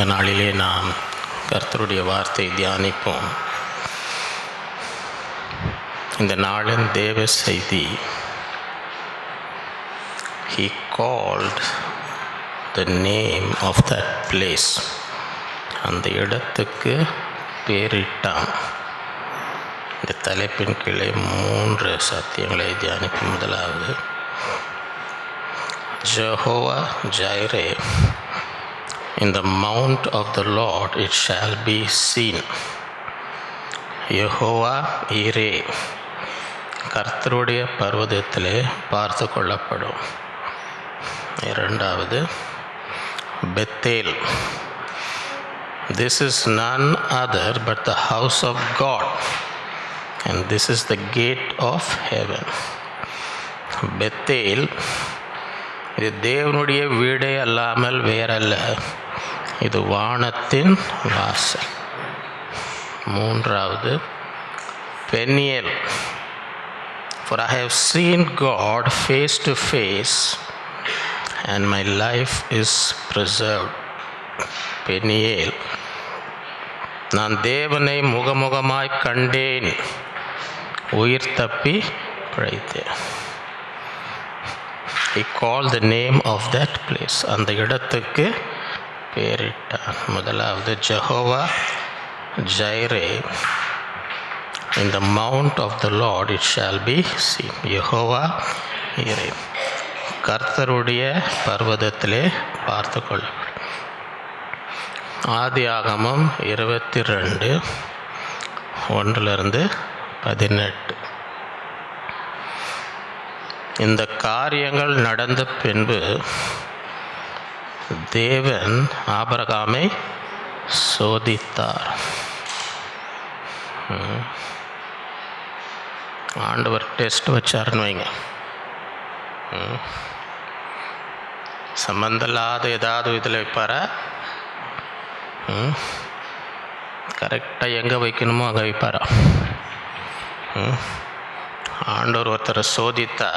இந்த நாளிலே நாம் கர்த்தருடைய வார்த்தை தியானிப்போம். இந்த நாளின் தேவ செய்தி, He called the name of that place. அந்த இடத்துக்கு பேரிட்டான். இந்த தலைப்பின் கீழே 3 சத்தியங்களை தியானிப்போம். முதலாவது, Jehovah Jireh, in the mount of the Lord it shall be seen. Jehovah ஈரே, கர்த்தருடைய பர்வதத்திலே பார்த்து கொள்ளப்படும். இரண்டாவது, Bethel, this is none other but the house of God, and this is the gate of heaven. Bethel, இது தேவனுடைய வீடே அல்லாமல் வேறல்ல, இது வானத்தின் வாசல். மூன்றாவது, Peniel, for I have seen God face to face and my life is preserved. Peniel, நான் தேவனை முகமுகமாய் கண்டேன், உயிர் தப்பி பிழைத்தேன். He called the name of that place. அந்த இடத்துக்கு பேரிட்டான். முதலாவது, Jehovah Jireh, in the mount of the Lord it shall be seen. Jehovah ஈரே, கர்த்தருடைய பர்வதத்திலே பார்த்து கொள்ளப்படும். ஆதியாகமம் 22 1-18. இந்த காரியங்கள் நடந்த பின்பு தேவன் ஆபிரகாமை சோதித்தார். ஆண்டவர் டெஸ்ட் வச்சாருன்னு வைங்க. சம்பந்தமில்லாத ஏதாவது இதில் வைப்பாரா? கரெக்டாக எங்கே வைக்கணுமோ அங்கே வைப்பாரா? ஆண்டவர் ஒருத்தரை சோதித்தா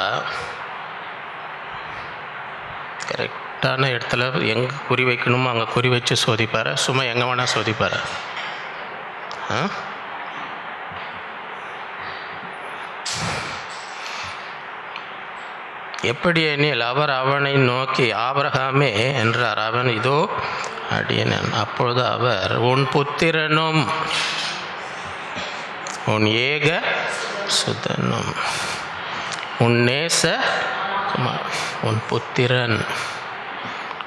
கரெக்டான இடத்துல எங்கே குறி வைக்கணுமோ அங்கே குறி வச்சு சோதிப்பார். சும்மா எங்கே வேணால் சோதிப்பார். எப்படி எனில் அவர் அவனை நோக்கி, ஆபிரகாமே என்றார். அவன், இதோ அடியேன். அப்பொழுது அவர், உன் புத்திரனும் உன் ஏக சுதனும் உன் நேச குமார், உன் புத்திரன்,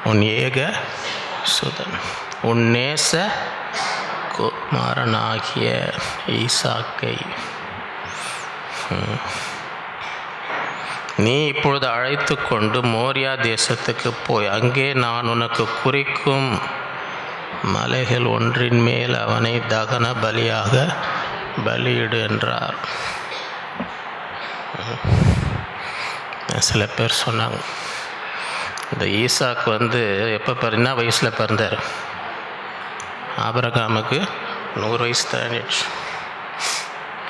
உன் ஏக சுதன், உன் நேச குமாரனாகிய ஈசாக்கை நீ இப்பொழுது அழைத்து கொண்டு மோரியா தேசத்துக்கு போய் அங்கே நான் உனக்கு குறிக்கும் மலைகள் ஒன்றின் மேல் அவனை தகன பலியாக பலியிடு என்றார். சில பேர் சொன்னாங்க, இந்த ஈசாக்கு எப்போ என்ன வயசில் பிறந்தார்? ஆபிரகாமுக்கு 100 வயசு தானிடுச்சு.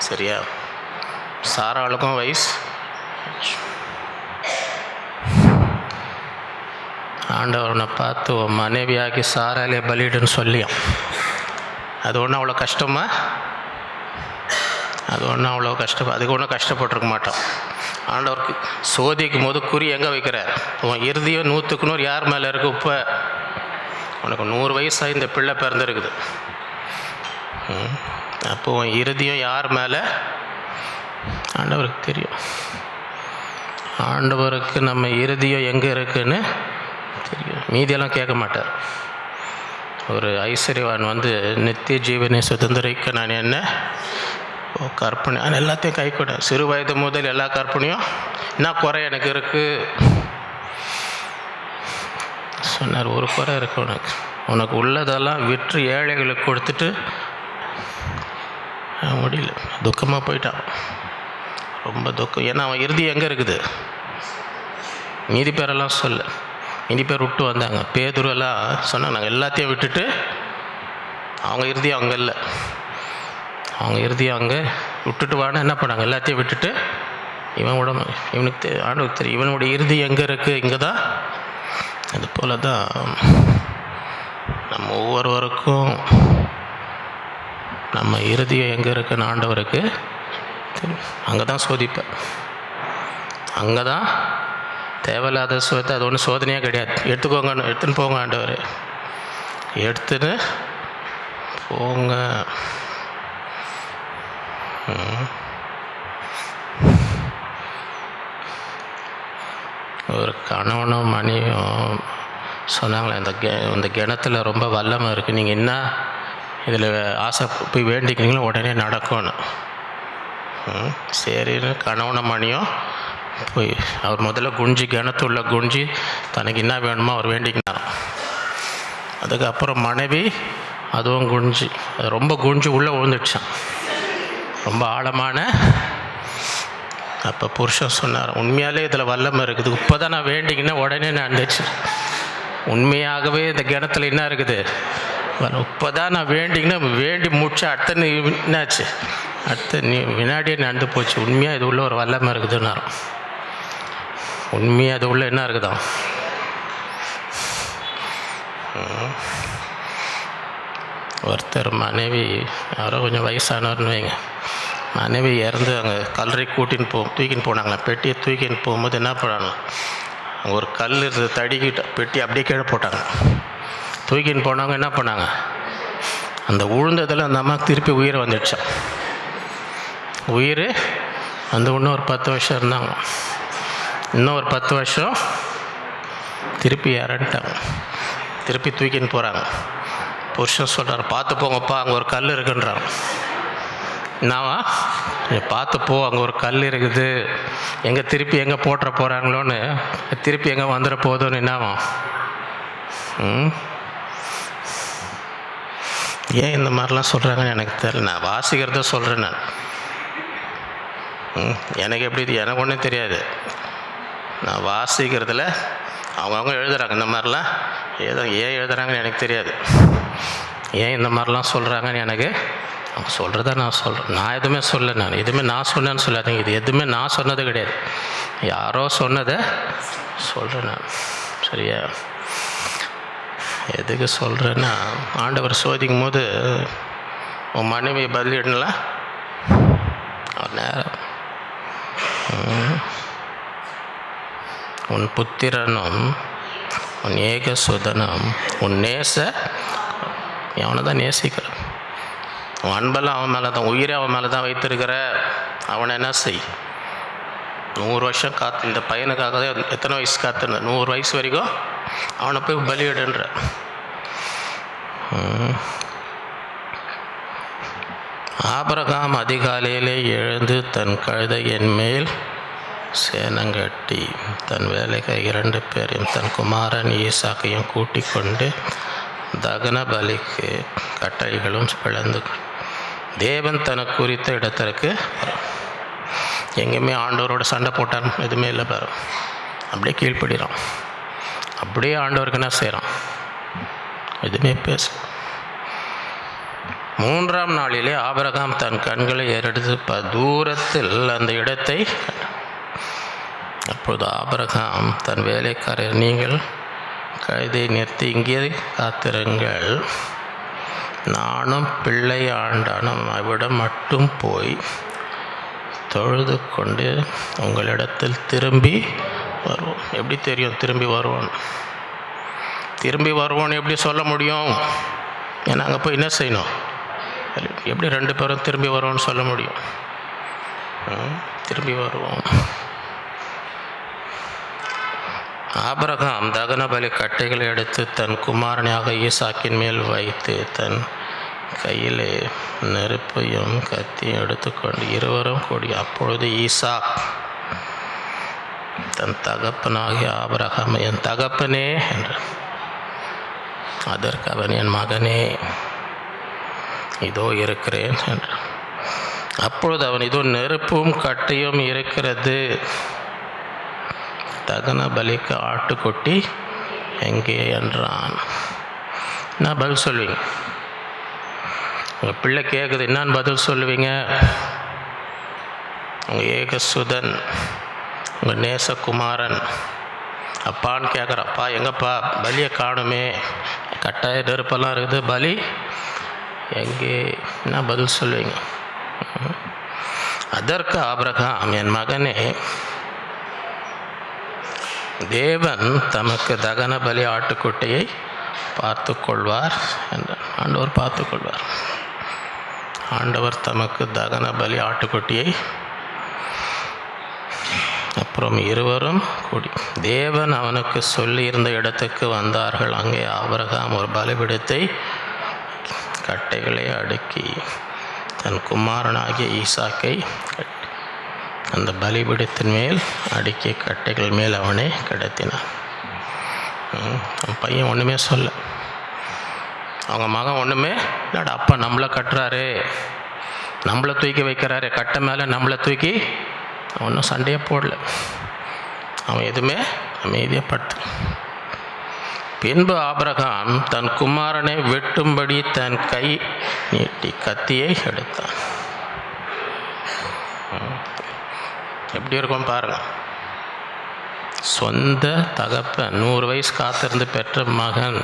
சரியா? சாராளுக்கும் வயசு. ஆண்டவனை பார்த்து உன் மனைவியாகி சாராலே பலியிடுன்னு சொல்லியும், அது ஒன்றும் அவ்வளோ கஷ்டமா? அது ஒன்றும் அவ்வளோ கஷ்டம், அதுக்கு ஒன்றும் கஷ்டப்பட்டுருக்க மாட்டோம். ஆண்டவருக்கு சோதிக்கும் போது குறி எங்கே வைக்கிறார்? உன் இறுதியும் 100க்கு 100 யார் மேலே இருக்குது? இப்போ உனக்கு 100 வயசாக இந்த பிள்ளை பிறந்திருக்குது. அப்போ உன் இறுதியும் யார் மேலே? ஆண்டவருக்கு தெரியும். ஆண்டவருக்கு நம்ம இறுதியும் எங்கே இருக்குன்னு தெரியும். மீதியெல்லாம் கேட்க மாட்டார். ஒரு ஐஸ்வர்யவான் நித்திய ஜீவனை சுதந்திரிக்க நான் என்ன கற்பனை, ஆனால் எல்லாத்தையும் கை கூட, சிறு வயது முதல் எல்லா கற்பனையும் என்ன குறை எனக்கு இருக்குது சொன்னார். ஒரு குறை இருக்கு உனக்கு, உனக்கு உள்ளதெல்லாம் விற்று ஏழைகளுக்கு கொடுத்துட்டு முடியல, துக்கமாக போயிட்டான். ரொம்ப துக்கம். ஏன்னா அவன் இறுதி எங்கே இருக்குது? மீதி பேரெல்லாம் சொல்ல, மீதி பேர் விட்டு வந்தாங்க. பேதுருவெல்லாம் சொன்னாங்க, நாங்கள் எல்லாத்தையும் விட்டுட்டு, அவங்க இறுதி அங்கே இல்லை, அவங்க இறுதியாக அங்கே விட்டுட்டு வான்னு என்ன பண்ணாங்க? எல்லாத்தையும் விட்டுட்டு இவன் உடம்பு இவனுக்கு ஆண்டவருக்கு தெரியும் இவனுடைய இறுதி எங்கே இருக்குது, இங்கே தான். அது போல தான் நம்ம ஒவ்வொருவருக்கும் நம்ம இறுதியம் எங்கே இருக்குன்னு ஆண்டவருக்கு அங்கே தான் சோதிப்பேன். அங்கே தான் தேவையில்லாத சோதனை, அது ஒன்றும் சோதனையாக கிடையாது. எடுத்துன்னு போங்க ஆண்டவர், எடுத்துன்னு போங்க. ஒரு கணவனும் மனைவியும் சொன்னாங்களே, இந்த கிணத்துல ரொம்ப வல்லமை இருக்குது, நீங்கள் என்ன இதில் ஆசை போய் வேண்டிக்கிறீங்களோ உடனே நடக்கும்னு. சரின்னு கணவனும் மணியும் போய் அவர் முதல்ல கிணத்துள்ள குஞ்சி தனக்கு என்ன வேணுமோ அவர் வேண்டிக்கினார். அதுக்கப்புறம் மனைவி அதுவும் ரொம்ப குஞ்சு உள்ளே விழுந்துடுச்சான், ரொம்ப ஆழமான. அப்போ புருஷன் சொன்னார், உண்மையாலே இதில் வல்லமை இருக்குது, இப்போ தான் நான் வேண்டிங்கன்னா உடனே நான் இருந்துச்சு. உண்மையாகவே இந்த கிணத்துல என்ன இருக்குது, இப்போ தான் நான் வேண்டிங்கன்னா வேண்டி முடிச்சு அடுத்த என்னாச்சு, அடுத்த வினாடியே நடந்து போச்சு. உண்மையாக இது உள்ள ஒரு வல்லமை இருக்குதுன்னாரு. உண்மையாக அது உள்ள என்ன இருக்குதான். ஒருத்தர் மனைவி யாரோ கொஞ்சம் வயசானவர்னு வைங்க, மனைவி இறந்து அங்கே கல்லறை தூக்கின்னு போனாங்களா. பெட்டியை தூக்கின்னு போகும்போது என்ன பண்ணாங்க, அங்கே ஒரு கல் இருந்தது, தடிக்கிட்ட பெட்டி அப்படியே கீழே போட்டாங்க. தூக்கின்னு போனவங்க என்ன பண்ணாங்க, அந்த உழுந்ததில் அந்த அம்மாவுக்கு திருப்பி உயிரை வந்துடுச்சான். உயிர் அந்த இன்னும் ஒரு 10 வருஷம் இருந்தாங்க, இன்னும் ஒரு 10 வருஷம் திருப்பி இறந்துட்டாங்க. திருப்பி தூக்கின்னு போகிறாங்க. புருஷன் சொல்கிறார், பார்த்து போங்கப்பா, அங்கே ஒரு கல் இருக்குன்றாங்க. என்னவா, பார்த்து போ, அங்கே ஒரு கல் இருக்குது, திருப்பி எங்கே போட்டுற போகிறாங்களோன்னு, திருப்பி எங்கே வந்துட போதும்னு. என்னவா, ஏன் இந்த மாதிரிலாம் சொல்கிறாங்கன்னு எனக்கு தெரியல. நான் வாசிக்கிறத சொல்கிறேன். நான் எனக்கு எப்படி, எனக்கு ஒன்றும் தெரியாது. நான் வாசிக்கிறதுல அவங்கவுங்க எழுதுகிறாங்க இந்த மாதிரிலாம். ஏன் எழுதுகிறாங்கன்னு எனக்கு தெரியாது. ஏன் இந்த மாதிரிலாம் சொல்கிறாங்கன்னு எனக்கு, அவங்க சொல்கிறத நான் சொல்கிறேன். நான் எதுவுமே சொல்ல, நான் எதுவுமே நான் சொன்னேன்னு சொல்லாதீங்க. இது எதுவுமே நான் சொன்னது கிடையாது, யாரோ சொன்னதை சொல்கிறேன் நான். சரியா, எதுக்கு சொல்கிறேன்னா, ஆண்டவர் சோதிக்கும் போது உன் மனைவியை பதிலிடல நேரம், உன் புத்திரனும் உன் ஏக சுதனும் உன் அவனை தான் நேசிக்கிறான். உன் அன்பெல்லாம் அவன் மேலே தான், உயிரை அவன் மேலே தான் வைத்திருக்கிற. அவனை என்ன செய், 100 வருஷம் காத்து, இந்த பையனுக்காக தான் எத்தனை வயசு காத்துன, 100 வயசு வரைக்கும் அவனை போய் பலியிடுன்ற. ஆபிரகாம் அதிகாலையிலே எழுந்து தன் கழுதையின் மேல் சேனங்கட்டி தன் வேலைக்காய் 2 பேரையும் தன் குமாரன் ஈசாக்கையும் கூட்டிக் கொண்டு தகன பலிக்கு கட்டைகளும் பிளந்து தேவன் தனக்கு குறித்த இடத்திற்கு. எங்கேயுமே ஆண்டவரோட சண்டை போட்டான் எதுவுமே இல்லை பாரு, அப்படியே கீழ்ப்படுறான். அப்படியே ஆண்டவருக்கு என்ன செய்கிறான், எதுவுமே பேச. 3ஆம் நாளிலே ஆபிரகாம் தன் கண்களை ஏறெடுத்து தூரத்தில் அந்த இடத்தை. அப்பொழுது ஆபிரகாம் தன் வேலைக்காரர், நீங்கள் கழுதை நிறுத்தி இங்கே காத்திருங்கள், நானும் பிள்ளை ஆண்டானும் அவ்விடம் மட்டும் போய் தொழுது கொண்டு உங்களிடத்தில் திரும்பி வருவோம். எப்படி தெரியும் திரும்பி வருவோம்? திரும்பி வருவோன்னு எப்படி சொல்ல முடியும்? ஏன்னா அங்கே போய் என்ன செய்யணும், எப்படி 2 பேரும் திரும்பி வருவோன்னு சொல்ல முடியும்? திரும்பி வருவோம். ஆபிரகாம் தகன பலி கட்டைகளை எடுத்து தன் குமாரனாக ஈசாக்கின் மேல் வைத்து தன் கையிலே நெருப்பையும் கத்தியும் எடுத்துக்கொண்டு இருவரும் கூடி. அப்பொழுது ஈசாக் தன் தகப்பனாகிய ஆபிரகாம், என் தகப்பனே என்று. அதற்கு அவன், என் மகனே, இதோ இருக்கிறேன் என்று. அப்பொழுது அவன், இதோ நெருப்பும் கட்டையும் இருக்கிறது, தகன பலிக்கு ஆட்டுக்குட்டி எங்கே என்றான். நான் பதில் சொல்லுவீங்க, உங்கள் பிள்ளை கேட்குது, என்னான்னு பதில் சொல்லுவீங்க? உங்கள் ஏகசுதன், உங்கள் நேசகுமாரன் அப்பான்னு கேட்குற, அப்பா எங்கப்பா பலியை காணுமே, கட்டாய நெருப்பெல்லாம் இருக்குது, பலி எங்கே, என்ன பதில் சொல்லுவீங்க? அதற்கு ஆபிரகாம், என் மகனே, தேவன் தமக்கு தகன பலி ஆட்டுக்குட்டியை பார்த்து கொள்வார் என்றார். ஆண்டவர் பார்த்து கொள்வார். ஆண்டவர் தமக்கு தகன பலி ஆட்டுக்குட்டியை. அப்புறம் இருவரும் கூடி தேவன் அவனுக்கு சொல்லியிருந்த இடத்துக்கு வந்தார்கள். அங்கே ஆபிரகாம் ஒரு பலிபீடத்தை கட்டைகளை அடுக்கி தன் குமாரனாகிய ஈசாக்கை அந்த பலிபீடத்தின் மேல் அடுக்கிய கட்டைகள் மேல் அவனை கிடத்தினான். அவன் பையன் ஒன்றுமே சொல்ல, அவங்க மகன் ஒன்றுமே இல்லைடா, அப்பா நம்மளை கட்டுறாரு, நம்மளை தூக்கி வைக்கிறாரு, கட்டை மேலே நம்மளை தூக்கி, ஒன்றும் சண்டையே போடல. அவன் எதுவுமே அமைதியாக படுத்து. பின்பு ஆபிரகாம் தன் குமாரனை வெட்டும்படி தன் கை நீட்டி கத்தியை எடுத்தான். எப்படி இருக்கும் பாருங்க. சொந்த தகப்பன் 100 வயசு காத்திருந்து பெற்ற மகன்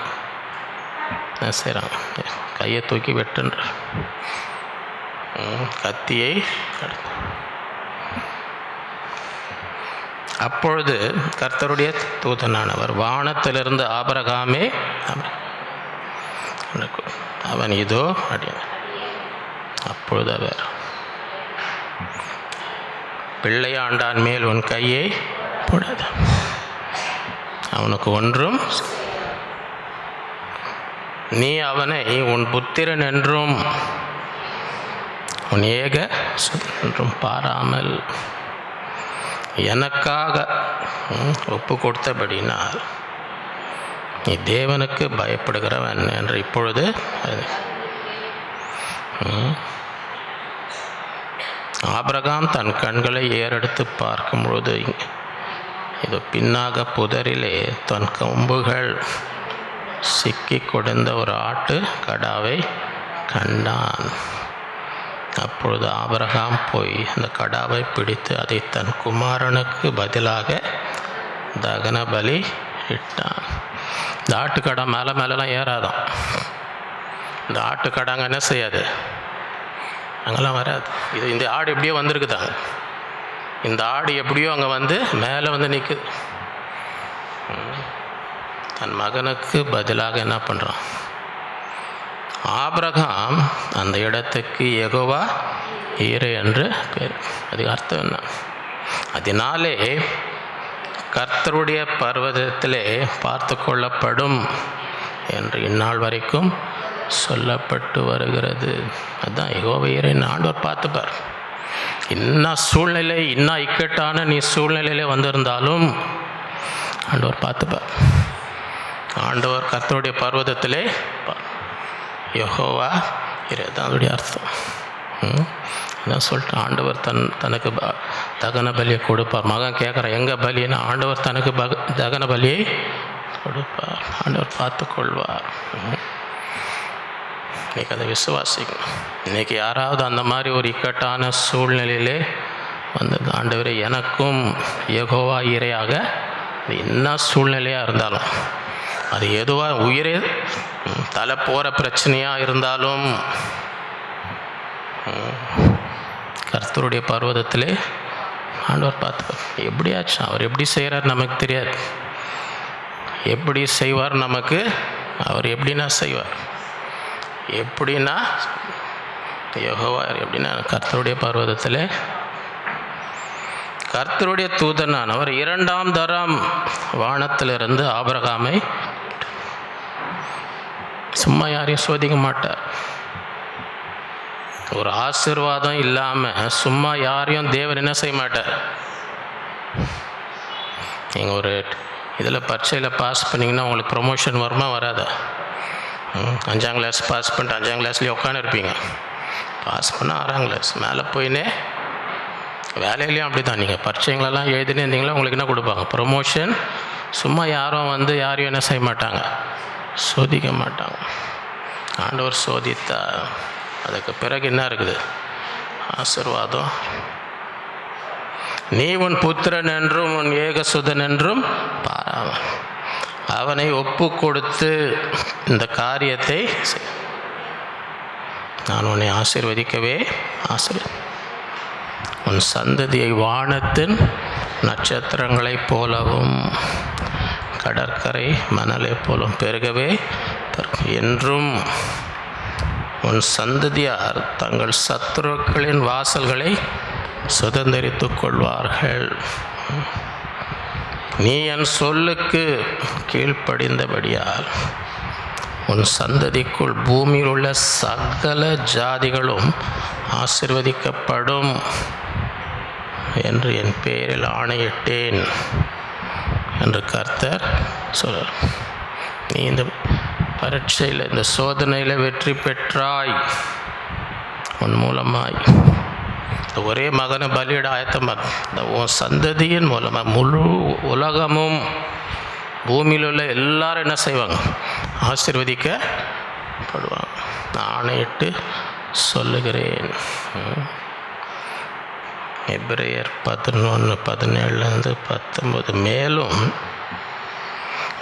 என்ன செய்கிறான்? கையை தூக்கி வெட்டுன்ற கத்தியை எடுத்தான். அப்பொழுது கர்த்தருடைய தூதனானவர் வானத்திலிருந்து ஆபிரகாமே, அவன் இதோ அடியான். அப்பொழுது அவர், பிள்ளையாண்டான் மேல் உன் கையை போடாத, அவனுக்கு ஒன்றும், நீ அவனை உன் புத்திரன் என்றும் உன் ஏக என்றும் பாராமல் எனக்காக ஒப்பு கொடுத்தபடினால் நீ தேவனுக்கு பயப்படுகிறவன் என்று இப்பொழுது ஆபிரகாம் தன் கண்களை ஏறெடுத்து பார்க்கும் பொழுது இது பின்னாக புதரிலே தன் கொம்புகள் சிக்கி கொடுந்த ஒரு ஆட்டு கடாவை கண்டான். அப்பொழுது ஆபிரகாம் போய் அந்த கடாவை பிடித்து அதை தன் குமாரனுக்கு பதிலாக தகன பலி இட்டான். இந்த ஆட்டுக்கடா மேலெலாம் ஏறாதான். இந்த ஆட்டுக்கடாங்க என்ன செய்யாது, அங்கெல்லாம் வராது. இந்த ஆடு எப்படியோ வந்திருக்குதாங்க. இந்த ஆடு எப்படியோ அங்கே வந்து மேலே வந்து நிற்குது. தன் மகனுக்கு பதிலாக என்ன பண்ணுறான்? ஆபிரகாம் அந்த இடத்துக்கு யெகோவா ஈரே என்று பேர். அதுக்கு அர்த்தம் என்ன? அதனாலே கர்த்தருடைய பர்வதத்திலே பார்த்து கொள்ளப்படும் என்று இந்நாள் வரைக்கும் சொல்லப்பட்டு வருகிறது. அதுதான் யெகோவா ஈரேன்னு ஆண்டவர் பார்த்துப்பார். இன்னும் சூழ்நிலை, இன்னும் இக்கட்டான நீ சூழ்நிலையிலே வந்திருந்தாலும் ஆண்டவர் பார்த்துப்பார். ஆண்டவர் கர்த்தருடைய பர்வதத்திலே யெகோவா ஈரே, தான் அதோடைய அர்த்தம். அதான் சொல்லிட்டு ஆண்டவர் தனக்கு தகன பலியை கொடுப்பார். மகன் கேட்குறான், எங்கே பலின்னா, ஆண்டவர் தனக்கு தகன பலியை கொடுப்பார். ஆண்டவர் பார்த்து கொள்வார். இன்றைக்கி அதை விசுவாசிக்கணும். இன்றைக்கி யாராவது அந்த மாதிரி ஒரு இக்கட்டான சூழ்நிலையிலே வந்தது, ஆண்டவரே எனக்கும் யெகோவா ஈரையாக, என்ன சூழ்நிலையாக இருந்தாலும், அது எதுவாக உயிரே தலை போகிற பிரச்சனையாக இருந்தாலும் கர்த்தருடைய பர்வதத்திலே ஆண்டவர் பார்த்துப்பார். எப்படியாச்சு அவர் எப்படி செய்கிறார் நமக்கு தெரியாது. எப்படி செய்வார் நமக்கு, அவர் எப்படின்னா செய்வார். எப்படின்னா யெகோவா எப்படின்னா கர்த்தருடைய பர்வதத்தில் கர்த்தருடைய தூதனானவர் 2ஆம் தரம் வானத்திலிருந்து ஆபிரகாமை சும்மா யாரையும் சோதிக்க மாட்டார். ஒரு ஆசீர்வாதம் இல்லாமல் சும்மா யாரையும் தேவன் என்ன செய்ய மாட்டார். நீங்கள் ஒரு இதில் பரீட்சையில் பாஸ் பண்ணிங்கன்னா உங்களுக்கு ப்ரொமோஷன் வருமா வராதா? 5ஆம் கிளாஸ் பாஸ் பண்ணிட்டு 5ஆம் கிளாஸ்லேயே உட்காந்துருப்பீங்க. பாஸ் பண்ணால் 6ஆம் கிளாஸ் மேலே போயினே. வேலையிலையும் அப்படி தான். நீங்கள் பரீட்சைங்களெல்லாம் எழுதினே இருந்தீங்களா உங்களுக்கு என்ன கொடுப்பாங்க? ப்ரொமோஷன். சும்மா யாரும் வந்து யாரையும் என்ன செய்ய மாட்டாங்க, சோதிக்க மாட்டாங்க. ஆண்டவர் சோதித்தா அதுக்கு பிறகு என்ன இருக்குது? ஆசீர்வாதம். நீ உன் புத்திரன் என்றும் உன் ஏகசுதன் என்றும் பாராமல். அவனை ஒப்பு கொடுத்து இந்த காரியத்தை நான் உன்னை ஆசீர்வதிக்கவே உன் சந்ததியை வானத்தின் நட்சத்திரங்களைப் போலவும் கடற்கரை மணலைப் போலும் பெருகவே என்றும் உன் சந்ததியார் தங்கள் சத்துருக்களின் வாசல்களை சுதந்தரித்துக் கொள்வார்கள். நீ என் சொல்லுக்கு கீழ்ப்படிந்தபடியால் உன் சந்ததிக்குள் பூமியில் உள்ள சகல ஜாதிகளும் ஆசீர்வதிக்கப்படும் என்று என் பெயரில் ஆணையிட்டேன் என்று கர்த்தர் சொல்றார். நீ இந்த பரீட்சையில், இந்த சோதனையில் வெற்றி பெற்றாய். உன் மூலமாய் இந்த ஒரே மகனை பலியிட ஆயத்தமாக இந்த உன் சந்ததியின் மூலமாக முழு உலகமும் பூமியில் உள்ள எல்லாரும் என்ன செய்வாங்க? ஆசீர்வதிக்கப்படுவாங்க. நான் ஆணையிட்டு சொல்லுகிறேன். எபிரேயர் 11:17-19. மேலும்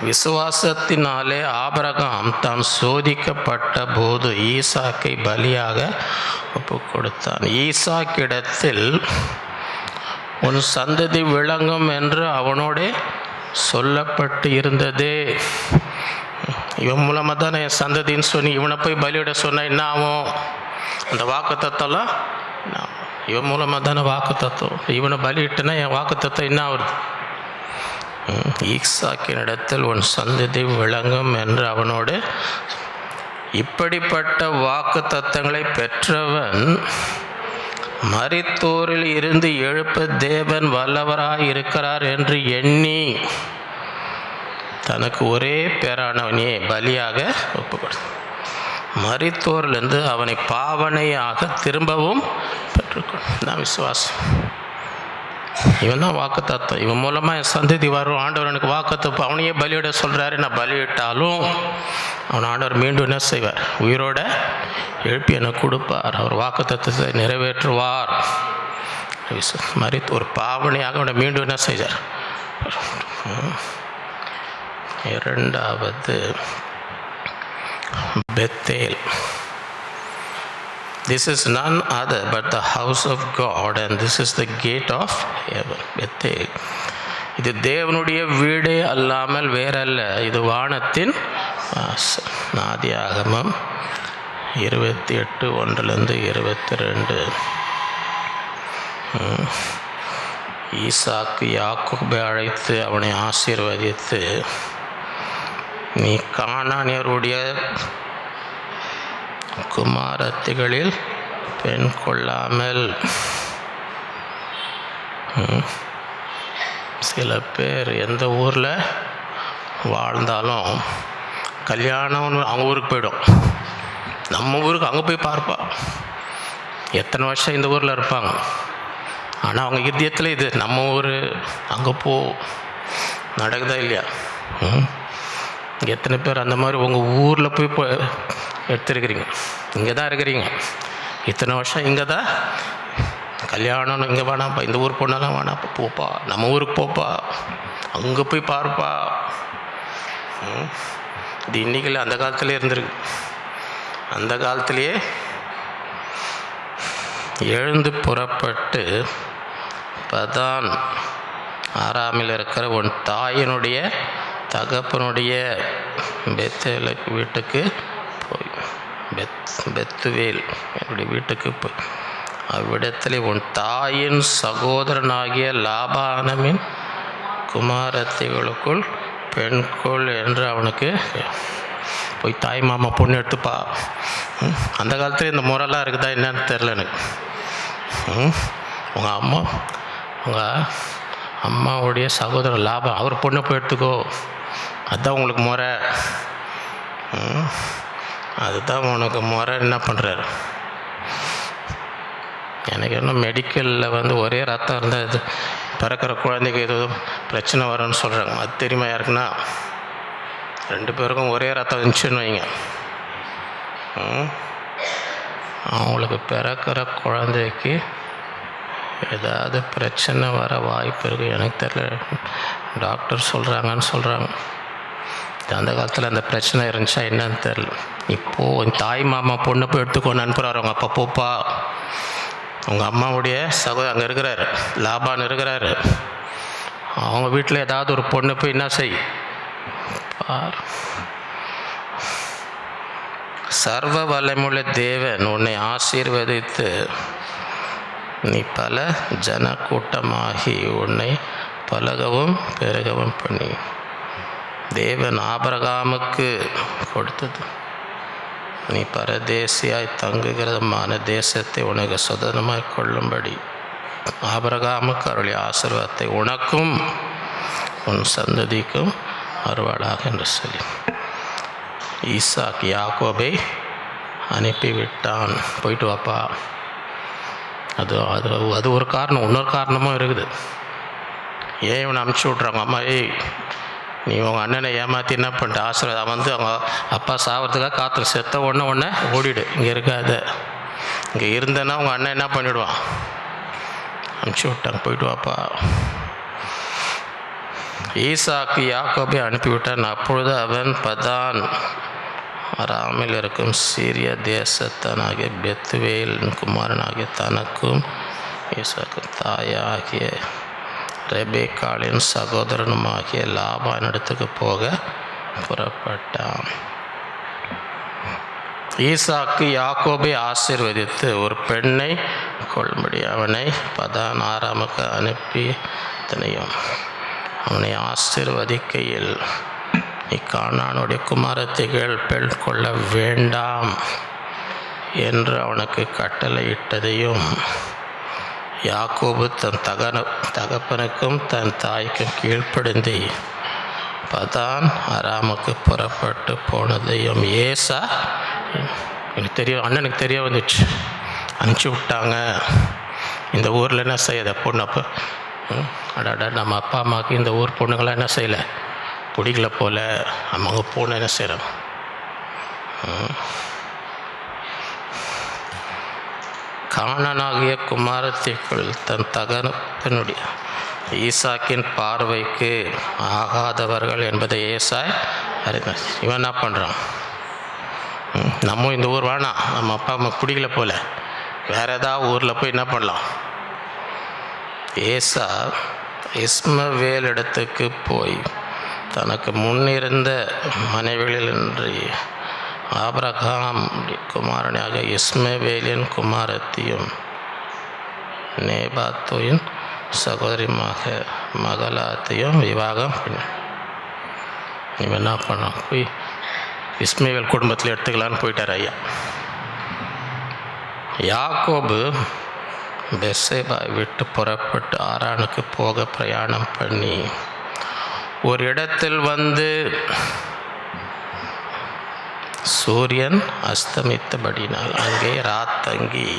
விசுவாசத்தினாலே ஆபிரகாம் தான் சோதிக்கப்பட்ட போது ஈசாக்கை பலியாக ஒப்பு கொடுத்தான். ஈசாக்கிடத்தில் உன் சந்ததி விளங்கும் என்று அவனோடே சொல்லப்பட்டு இருந்ததே. இவன் மூலமாக தான் என் சந்ததின்னு சொல்லி இவனை போய் பலியிட சொன்ன என்ன ஆகும்? அந்த வாக்கு தத்துவம்லாம் இவன் மூலமாக தானே வாக்கு தத்துவம். இவனை பலியிட்டுனா என் வாக்கு தத்துவம் என்ன ஆகுது? ஈசாக்கினிடத்தில் உன் சந்ததி விளங்கும் என்று அவனோடு இப்படிப்பட்ட வாக்கு தத்தங்களை பெற்றவன் மரித்தோரில் இருந்து எழுப்ப தேவன் வல்லவராய் இருக்கிறார் என்று எண்ணி தனக்கு ஒரே பேரானவனையே பலியாக ஒப்புக்கொடுத்தார். மரித்தோரிலிருந்து அவனை பாவனையாக திரும்பவும் பெற்றுக்கொண்டான். விசுவாசம். இவன் தான் வாக்கு தத்துவம். இவன் மூலமாக என் சந்ததி வரும். ஆண்டவர் எனக்கு வாக்கு தத்துவம் அவனையே பலியிட சொல்கிறாரு. நான் பலியிட்டாலும் அவன் ஆண்டவர் மீண்டும் என்ன செய்வார்? உயிரோட எழுப்பி என்னை கொடுப்பார். அவர் வாக்கு தத்துவத்தை நிறைவேற்றுவார். மரித்து ஒரு பாவனையாக அவனை மீண்டும் என்ன செய்வார்? இரண்டாவது Bethel. This is none other but the house of God and this is the gate of heaven. Bethel இது தேவனுடைய வீடே அல்லாமல் வேறல்ல, இது வானத்தின் ஆதியாகமம் 28:1-22. ஈசாக்கு யாக்கோபை அழைத்து அவனை ஆசீர்வதித்து, நீ கானானியருடைய குமாரத்திகளில் பெண் கொள்ளாமல். சில பேர் எந்த ஊரில் வாழ்ந்தாலும் கல்யாணம் அவங்க ஊருக்கு போயிடும். நம்ம ஊருக்கு அங்கே போய் பார்ப்பா. எத்தனை வருஷம் இந்த ஊரில் இருப்பாங்க. ஆனால் அவங்க இதயத்தில் இது நம்ம ஊர், அங்கே போ. நடக்குதா இல்லையா? எத்தனை பேர் அந்த மாதிரி உங்கள் ஊரில் போய் எடுத்துருக்கிறீங்க? இங்கே தான் இருக்கிறீங்க, இத்தனை வருஷம் இங்கே தான். கல்யாணம் இங்கே வேணாப்பா, இந்த ஊர் பொண்ணெல்லாம் வேணாப்பா, போப்பா நம்ம ஊருக்கு போப்பா, அங்கே போய் பார்ப்பா. இது இன்றைக்கில் அந்த காலத்துலேயே இருந்திருக்கு. அந்த காலத்திலேயே எழுந்து புறப்பட்டு பதான் ஆராமில் இருக்கிற உன் தாயினுடைய தகப்பனுடைய பெத்தேல் வீட்டுக்கு போய், பெத்துவேல் என்னுடைய வீட்டுக்கு போய் அவ்விடத்தில் உன் தாயின் சகோதரனாகிய லாபானமின் குமாரத்திகளுக்குள் பெண்கொள் என்று அவனுக்கு போய் தாய் மாமா பொண்ணு எடுத்துப்பா. அந்த காலத்தில் இந்த முறைலாம் இருக்குதா என்னன்னு தெரில எனக்கு. உங்கள் அம்மாவுடைய சகோதரர் லாபம் அவர் பொண்ணை போய் எடுத்துக்கோ, அதுதான் உங்களுக்கு முறை. அதுதான் உனக்கு முறை. என்ன பண்ணுறாரு? எனக்கு இன்னும் மெடிக்கலில் ஒரே ரத்தம் இருந்தால் இது பிறக்கிற குழந்தைக்கு ஏதோ பிரச்சனை வரும்னு சொல்கிறாங்க. அது தெரியுமா யாருக்குன்னா? 2 பேருக்கும் ஒரே ரத்தம் இருந்துச்சுன்னு வைங்க, அவங்களுக்கு பிறக்கிற குழந்தைக்கு ஏதாவது பிரச்சனை வர வாய்ப்பு இருக்குது. எனக்கு தெரியல, டாக்டர் சொல்கிறாங்கன்னு சொல்கிறாங்க. அந்த காலத்தில் அந்த பிரச்சனை இருந்துச்சா என்னன்னு தெரில. இப்போது தாய் மாமா பொண்ணை போய் எடுத்துக்கொண்டு அனுப்புகிறார். அவங்க அப்பா போப்பா, அவங்க அம்மாவுடைய அங்கே இருக்கிறாரு, லாபான் இருக்கிறாரு. அவங்க வீட்டில் ஏதாவது ஒரு பொண்ணு போய் என்ன செய் பார். சர்வ வல்லமையுள்ள தேவன் உன்னை ஆசீர்வதித்து நீ பல ஜன கூட்டமாகி உன்னை பலகவும் பெருகவும் பண்ணி தேவன் ஆபிரகாமுக்கு கொடுத்தது நீ பரதேசியாய் தங்குகிறதுமான தேசத்தை உனக்கு சுதந்திரமாய் கொள்ளும்படி ஆபிரகாமுக்கு அருளிய ஆசீர்வாதத்தை உனக்கும் உன் சந்ததிக்கும் அருள்வாளாக என்று சொல்லி ஈசாக் யாக்கோபை அனுப்பிவிட்டான். போயிட்டு வாப்பா. அது அது அது ஒரு காரணம். இன்னொரு காரணமும் இருக்குது. ஏன் இவனை அனுப்பிச்சி விட்றாங்க? அம்மா, நீ உங்கள் அண்ணனை ஏமாற்றி என்ன பண்ணிட்ட? ஆசீர்வாதம் வந்து அவங்க அப்பா சாகிறதுக்காக காற்று செத்த உடனே ஓடிடு, இங்கே இருக்காது. இங்கே இருந்தேன்னா உங்கள் அண்ணன் என்ன பண்ணிவிடுவான்? அனுப்பிச்சி விட்டாங்க, போயிட்டு வாப்பா. ஈசாக்கு யாக்கோபை அனுப்பிவிட்டான். அப்பொழுது அவன் பதான் அராமில் இருக்கும் சீரிய தேசத்தனாகிய பெத்துவேலின் குமாரனாகிய தனக்கும் ஈசாக்கு தாயாகிய ரெபேக்காளின் சகோதரனுமாகிய லாபானிடத்துக்கு போக புறப்பட்டான். ஈசாக்கு யாக்கோபை ஆசீர்வதித்து ஒரு பெண்ணை கொள்ளும்படி அவனை பதான் ஆராமுக்கு அனுப்பி தனையும் அவனை ஆசீர்வதிக்கையில் நீ கானானுடைய குமாரத்திகள் பெண் கொள்ள வேண்டாம் என்று அவனுக்கு கட்டளையிட்டதையும் யாக்கோபு தன் தகப்பனுக்கும் தன் தாய்க்கும் கீழ்ப்படிந்து பதான் அராமுக்கு புறப்பட்டு போனதையும் ஏசா எனக்கு தெரியும், அண்ணனுக்கு தெரிய வந்துச்சு. அனுப்பிச்சி விட்டாங்க. இந்த ஊரில் என்ன செய்யாத பொண்ணு. அப்போ அடாடா, நம்ம அப்பா அம்மாவுக்கு இந்த ஊர் பொண்ணுங்களாம் என்ன செய்யலை, பிடிக்கல போல். அவங்க பொண்ணு என்ன செய்கிறோம்? கானானாகிய குமாரத்திற்குள் தன் தகப்பனுடைய ஈசாக்கின் பார்வைக்கு ஆகாதவர்கள் என்பதை ஏசாய் அறிந்தார். இவன் என்ன பண்ணுறான்? நம்ம இந்த ஊர் வேணாம், நம்ம அப்பா அம்மா பிடிக்கல போல், வேறு ஏதாவது ஊரில் போய் என்ன பண்ணலாம்? ஏசா இஸ்மவேல் இடத்துக்கு போய் தனக்கு முன்னிருந்த மனைவிகளின்றி ஆபிரகாம் குமாரனாக இஸ்மவேலின் குமாரத்தையும் நேபாத்தோயின் சகோதரிமாக மகளாத்தையும் விவாகம் பண்ணி இவன் என்ன பண்ணான்? போய் இஸ்மவேல் குடும்பத்தில் எடுத்துக்கலான்னு போயிட்டார் ஐயா. யாக்கோபு பெர்சேபாவை விட்டு புறப்பட்டு ஆரானுக்கு போக பிரயாணம் பண்ணி ஒரு இடத்தில் வந்து சூரியன் அஸ்தமித்தபடினால் அங்கே ராத்தங்கி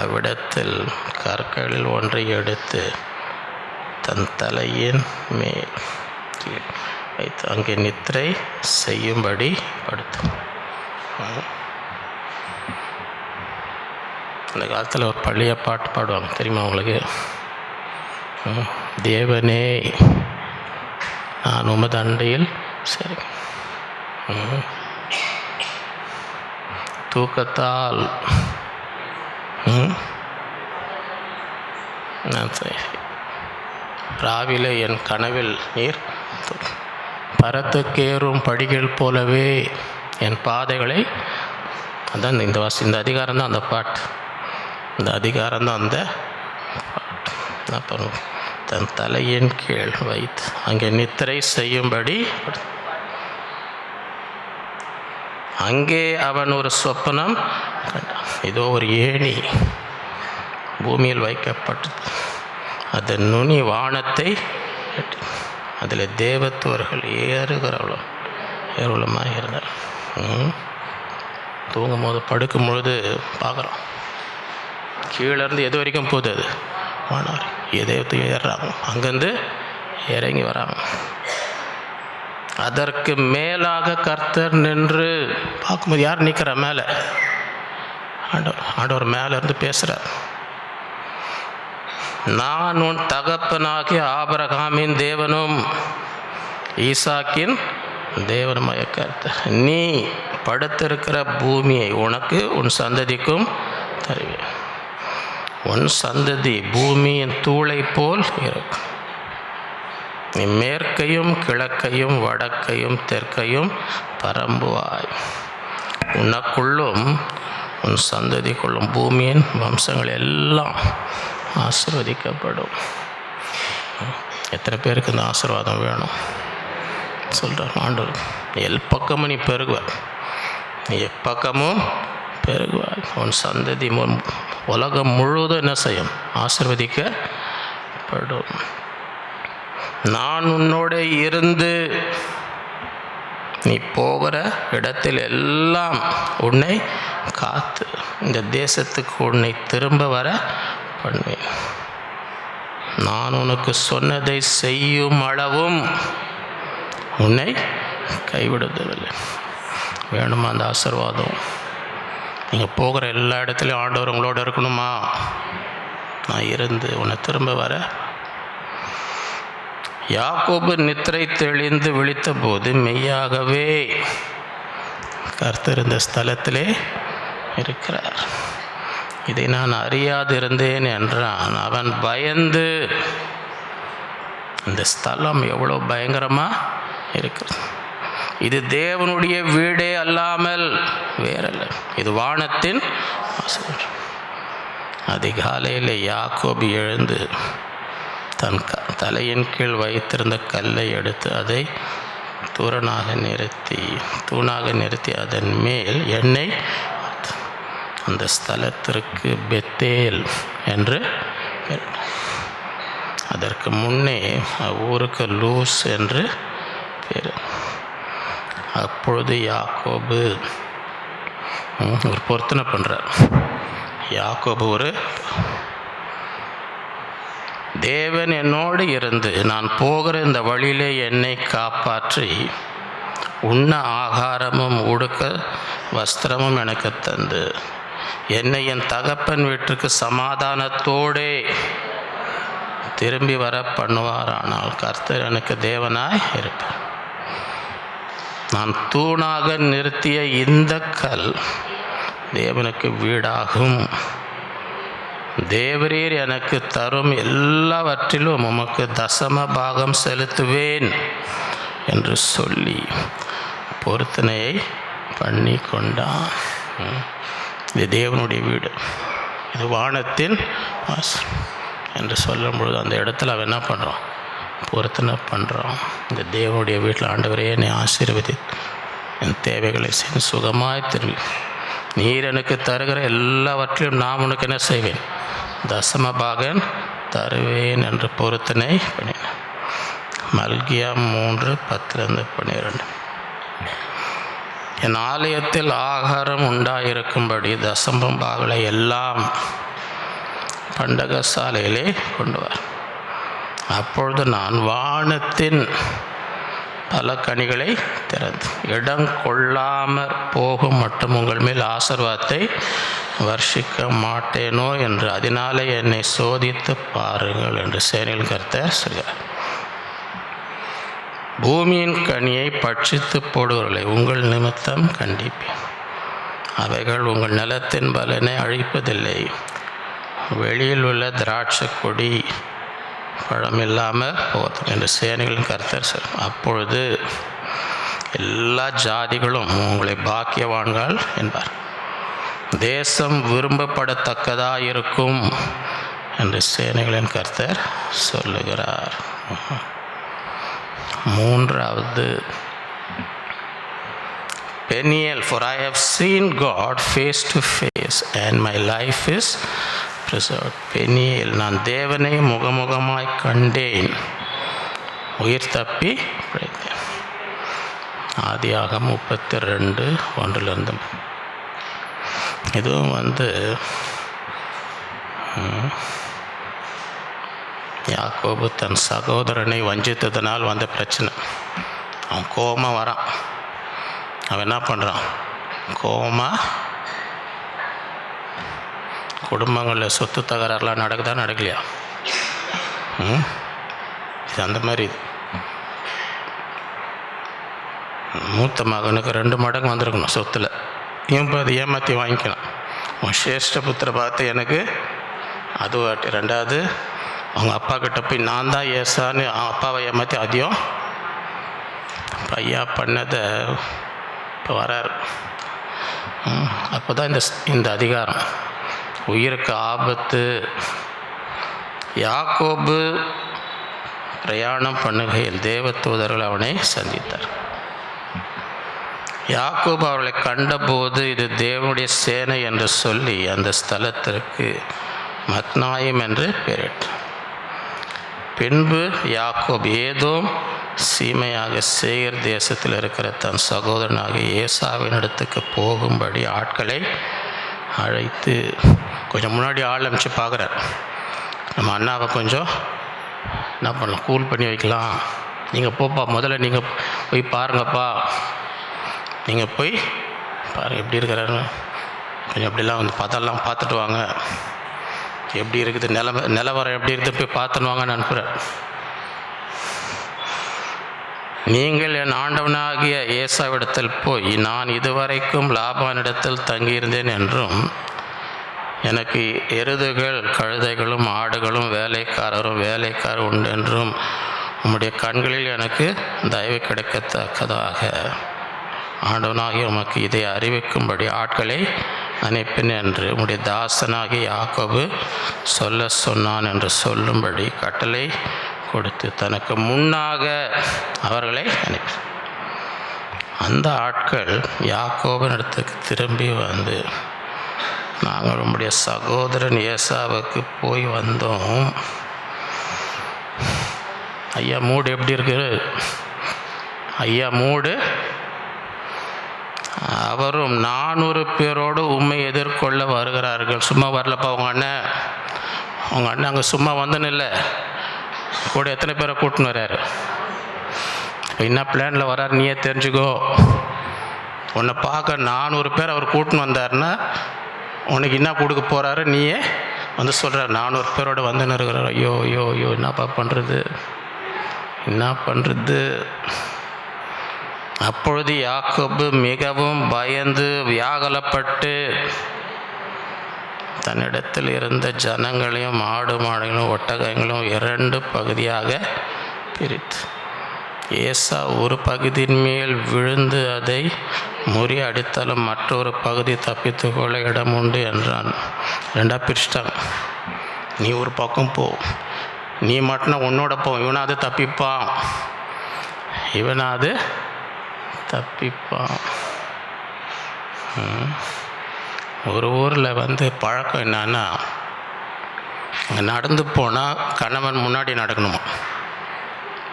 அவ்விடத்தில் கற்களில் ஒன்றை எடுத்து தன் தலையின் மேல் வைத்து அங்கே நித்திரை செய்யும்படி படுத்தான். அந்த காலத்தில் ஒரு பள்ளிய பாட்டு பாடுவாங்க, தெரியுமா உங்களுக்கு? தேவனே நான் உமது அண்டையில் சரி தூக்கத்தால் ராவிலே என் கனவில் நீர் பரத்துக்கேறும் படிகள் போலவே என் பாதைகளை. அதான் இந்த அதிகாரம் தான் அந்த பாட்டு. இந்த அதிகாரம் தான் அந்த பாட்டு. என்ன பண்ணுவோம்? தன் தலையின் கீழ் வைத்து அங்கே நித்திரை செய்யும்படி. அங்கே அவன் ஒரு சொப்பனம் கண்டான். இதோ ஒரு ஏணி பூமியில் வைக்கப்பட்டது, அதன் நுனி வானத்தை அதில் தேவத்துவர்கள் ஏறுகிறவளமாக இருந்தார். தூங்கும் போது படுக்கும் பொழுது பார்க்குறோம், கீழேருந்து எது வரைக்கும் போகுது? அது வானார் எதையத்து ஏறுறாங்க, அங்கேருந்து இறங்கி வராங்க. அதற்கு மேலாக கர்த்தர் நின்று பார்க்கும்போது யார் நிற்கிற மேலே? ஆண்டவர் மேலே இருந்து பேசுகிறார். நான் உன் தகப்பனாகிய ஆபிரகாமின் தேவனும் ஈசாக்கின் தேவனுடைய கர்த்தர், நீ படுத்திருக்கிற பூமியை உனக்கு உன் சந்ததிக்கும் தருவேன். உன் சந்ததி பூமியின் தூளை போல் இருக்கும். நீ மேற்கையும் கிழக்கையும் வடக்கையும் தெற்கையும் பரம்புவாய். உனக்குள்ளும் உன் சந்ததிக்குள்ளும் பூமியின் வம்சங்கள் எல்லாம் ஆசீர்வதிக்கப்படும். எத்தனை பேருக்கு இந்த ஆசீர்வாதம் வேணும் சொல்கிறார் ஆண்டவர். பக்கமும் நீ பெருகுவாய், நீ எப்பக்கமும் பெருகுவாய். உன் சந்ததி உலகம் முழுவதும் என்ன செய்யும்? ஆசீர்வதிக்கப்படும். நான் உன்னோட இருந்து நீ போகிற இடத்தில் எல்லாம் உன்னை காத்து இந்த தேசத்துக்கு உன்னை திரும்ப வர பண்ணுவேன். நான் உனக்கு சொன்னதை செய்யும் அளவும் உன்னை கைவிடுவதில்லை. வேணுமா அந்த ஆசீர்வாதம்? நீங்கள் போகிற எல்லா இடத்துலையும் ஆண்டவர் உங்களோட இருக்கணுமா? நான் இருந்து உன்னை திரும்ப வர. யாக்கோபு நித்திரை தெளிந்து விழித்த போது மெய்யாகவே கர்த்தர் இந்த ஸ்தலத்திலே இருக்கிறார், இதை நான் அறியாதிருந்தேன் என்றான். அவன் பயந்து, இந்த ஸ்தலம் எவ்வளோ பயங்கரமாக இருக்கிறது. இது தேவனுடைய வீடே அல்லாமல் வேறல்ல, இது வானத்தின் வாசல். அதிகாலையில் யாக்கோபு எழுந்து தன் தலையின் கீழ் வைத்திருந்த கல்லை எடுத்து அதை தூணாக நிறுத்தி அதன் மேல் எண்ணெய் அந்த ஸ்தலத்திற்கு பெத்தேல் என்று பெயர். அதற்கு முன்னே ஊருக்கு லூஸ் என்று பேர். அப்பொழுது யாக்கோபு ஒரு பொருத்தனை பண்ணுறார். யாக்கோபு ஒரு தேவன் என்னோடு இருந்து நான் போகிற இந்த வழியிலே என்னை காப்பாற்றி உண்ண ஆகாரமும் உடுக்க வஸ்திரமும் எனக்கு தந்து என்னை என் தகப்பன் வீட்டுக்கு சமாதானத்தோடே திரும்பி வர பண்ணுவாரானால் கர்த்தர் எனக்கு தேவனாய் இருப்பார். நான் தூணாக நிறுத்திய இந்த கல் தேவனுக்கு வீடாகும். தேவரீர் எனக்கு தரும் எல்லாவற்றிலும் உமக்கு தசம பாகம் செலுத்துவேன் என்று சொல்லி பொருத்தனையை பண்ணி கொண்டான். இது தேவனுடைய வீடு, இது வானத்தின் வாசல் என்று சொல்லும் பொழுது அந்த இடத்துல அவன் என்ன பண்ணுறான்? பொருத்தனை பண்ணுறான். இந்த தேவனுடைய வீட்டில் ஆண்டவரே என்னை ஆசீர்வதி, என் தேவைகளை சென்று சுகமாய் திரும்பி நீர் எனக்கு தருகிற எல்லாவற்றிலும் நான் உனக்கு என்ன செய்வேன்? தசம பாகன் தருவேன் என்று பொருத்தனை பண்ணினேன். மல்கியா 3:10-12. என் ஆலயத்தில் ஆகாரம் உண்டாயிருக்கும்படி தசம பாகங்களை எல்லாம் பண்டக சாலையிலே கொண்டு வர. அப்பொழுது நான் வானத்தின் பல கனிகளை திறந்து இடம் கொள்ளாமற் போகும் மட்டும் உங்கள் மேல் ஆசீர்வாதத்தை வர்ஷிக்க மாட்டேனோ என்று அதனாலே என்னை சோதித்து பாருங்கள் என்று சேனையின் கர்த்தர் சொல்கிறார். பூமியின் கனியை பட்சித்து போடுவர்களை உங்கள் நிமித்தம் கண்டிப்பேன். அவைகள் உங்கள் நிலத்தின் பலனை அழிப்பதில்லை. வெளியில் உள்ள திராட்சை கொடி பழமில்லாமல் போதும் என்று சேனைகளின் கர்த்தர் சொல். அப்பொழுது எல்லா ஜாதிகளும் உங்களை பாக்கியவான்கள் என்பார். தேசம் விரும்பப்படத்தக்கதாக இருக்கும் என்று சேனைகளின் கர்த்தர் சொல்லுகிறார். மூன்றாவது Peniel, for I have seen God face to face and my life is preserved. Peniel, நான் தேவனை முகமுகமாய் கண்டேன், உயிர் தப்பி பிழைத்தேன். ஆதியாகமம் 32:1. இதுவும் யாக்கோபு தன் சகோதரனை வஞ்சித்ததனால் வந்த பிரச்சனை. அவன் கோபமாக வரான். அவன் என்ன பண்ணுறான்? கோபமாக குடும்பங்களில் சொத்து தகராறுலாம் நடக்குதா நடக்கலையா? இது அந்த மாதிரி மூத்த மகனுக்கு 2 மடங்கு வந்திருக்கணும் சொத்தில். இவன் அதை ஏமாற்றி வாங்கிக்கலாம். உன் சேஷ்ட புத்திர பார்த்து எனக்கு அது வாட்டி. 2வது அவங்க அப்பா கிட்ட போய் நான் தான் ஏசான்னு அப்பாவை ஏமாற்றி அதையும் ஐயா பண்ணதை இப்போ வராரு. அப்போ தான் இந்த அதிகாரம் உயிருக்கு ஆபத்து. யாக்கோபு பிரயாணம் பண்ணுகையில் தேவதூதர்கள் அவனை சந்தித்தார். யாக்கோபு அவர்களை கண்டபோது இது தேவனுடைய சேனை என்று சொல்லி அந்த ஸ்தலத்திற்கு மத்னாயிம் என்று பெயரிட்டார். பின்பு யாக்கோபு ஏதோம் சீமையாக சேயர் தேசத்தில் இருக்கிற தன் சகோதரனாக ஏசாவின் இடத்துக்கு போகும்படி ஆட்களை அழைத்து, கொஞ்சம் முன்னாடி ஆள் அனுப்பிச்சு பார்க்குறார். நம்ம அண்ணாவை கொஞ்சம் என்ன பண்ணலாம், கூல் பண்ணி வைக்கலாம். நீங்கள் போப்பா, முதல்ல நீங்கள் போய் பாருங்கப்பா, நீங்கள் போய் பாருங்கள் எப்படி இருக்கிறாரு, கொஞ்சம் அப்படிலாம் வந்து பார்த்துட்டு வாங்க, எப்படி இருக்குது நிலவரம் எப்படி இருக்குது போய் பார்த்துன்னு வாங்கன்னு அனுப்புகிறேன். நீங்கள் என் ஆண்டவனாகிய ஏசாவிடத்தில் போய் நான் இதுவரைக்கும் லாபானிடத்தில் தங்கியிருந்தேன் என்றும் எனக்கு எருதுகள் கழுதைகளும் ஆடுகளும் வேலைக்காரரும் உண்டு என்றும் உம்முடைய கண்களில் எனக்கு தயவு கிடைக்கத்தக்கதாக ஆண்டவனாகிய உமக்கு இதை அறிவிக்கும்படி ஆட்களை அனுப்பினேன் என்று உம்முடைய தாசனாகிய யாக்கோபு சொல்ல சொன்னான் என்று சொல்லும்படி கட்டளை கொடுத்து தனக்கு முன்னாக அவர்களை அனுப்பி, அந்த ஆட்கள் யாக்கோபின் இடத்துக்கு திரும்பி வந்து, நாங்கள் உம்முடைய சகோதரன் ஏசாவுக்கு போய் வந்தோம். ஐயா மூடு எப்படி இருக்கு? ஐயா மூடு. அவரும் 400 பேரோடு உம்மை எதிர்கொள்ள வருகிறார்கள். சும்மா வரலப்பா உங்கள் அண்ணன் அங்கே சும்மா வந்தன்னு இல்லை, கூட எத்தனை பேரை கூட்டின்னு வர்றாரு, என்ன பிளானில் வர்றாரு நீயே தெரிஞ்சுக்கோ. உன்னை பார்க்க 400 பேர் அவர் கூட்டின்னு வந்தாருன்னா உனக்கு என்ன கொடுக்க போகிறாரு நீயே வந்து சொல்கிறார். 400 பேரோடு வந்துன்னு இருக்கிறார். ஐயோ ஐயோ ஐயோ என்னப்பா பண்ணுறது, என்ன பண்ணுறது? அப்பொழுது யாக்கோபு மிகவும் பயந்து வியாகுலப்பட்டு தன்னிடத்தில் இருந்த ஜனங்களையும் ஆடு மாடுகளும் ஒட்டகங்களும் 2 பகுதியாக பிரித்து, ஏசா ஒரு பகுதியின் மேல் விழுந்து அதை முறியடித்தாலும் மற்றொரு பகுதி தப்பித்து கொள்ள இடம் உண்டு என்றான். 2ஆக பிரிச்சிட்டாங்க. நீ ஒரு பக்கம் போ, நீ மட்டும் உன்னோட போ, இவனாவது தப்பிப்பான், இவனாவது தப்பிப்பான். ஒரு ஊரில் வந்து பழக்கம் என்னன்னா, அங்கே நடந்து போனால் கணவன் முன்னாடி நடக்கணுமா,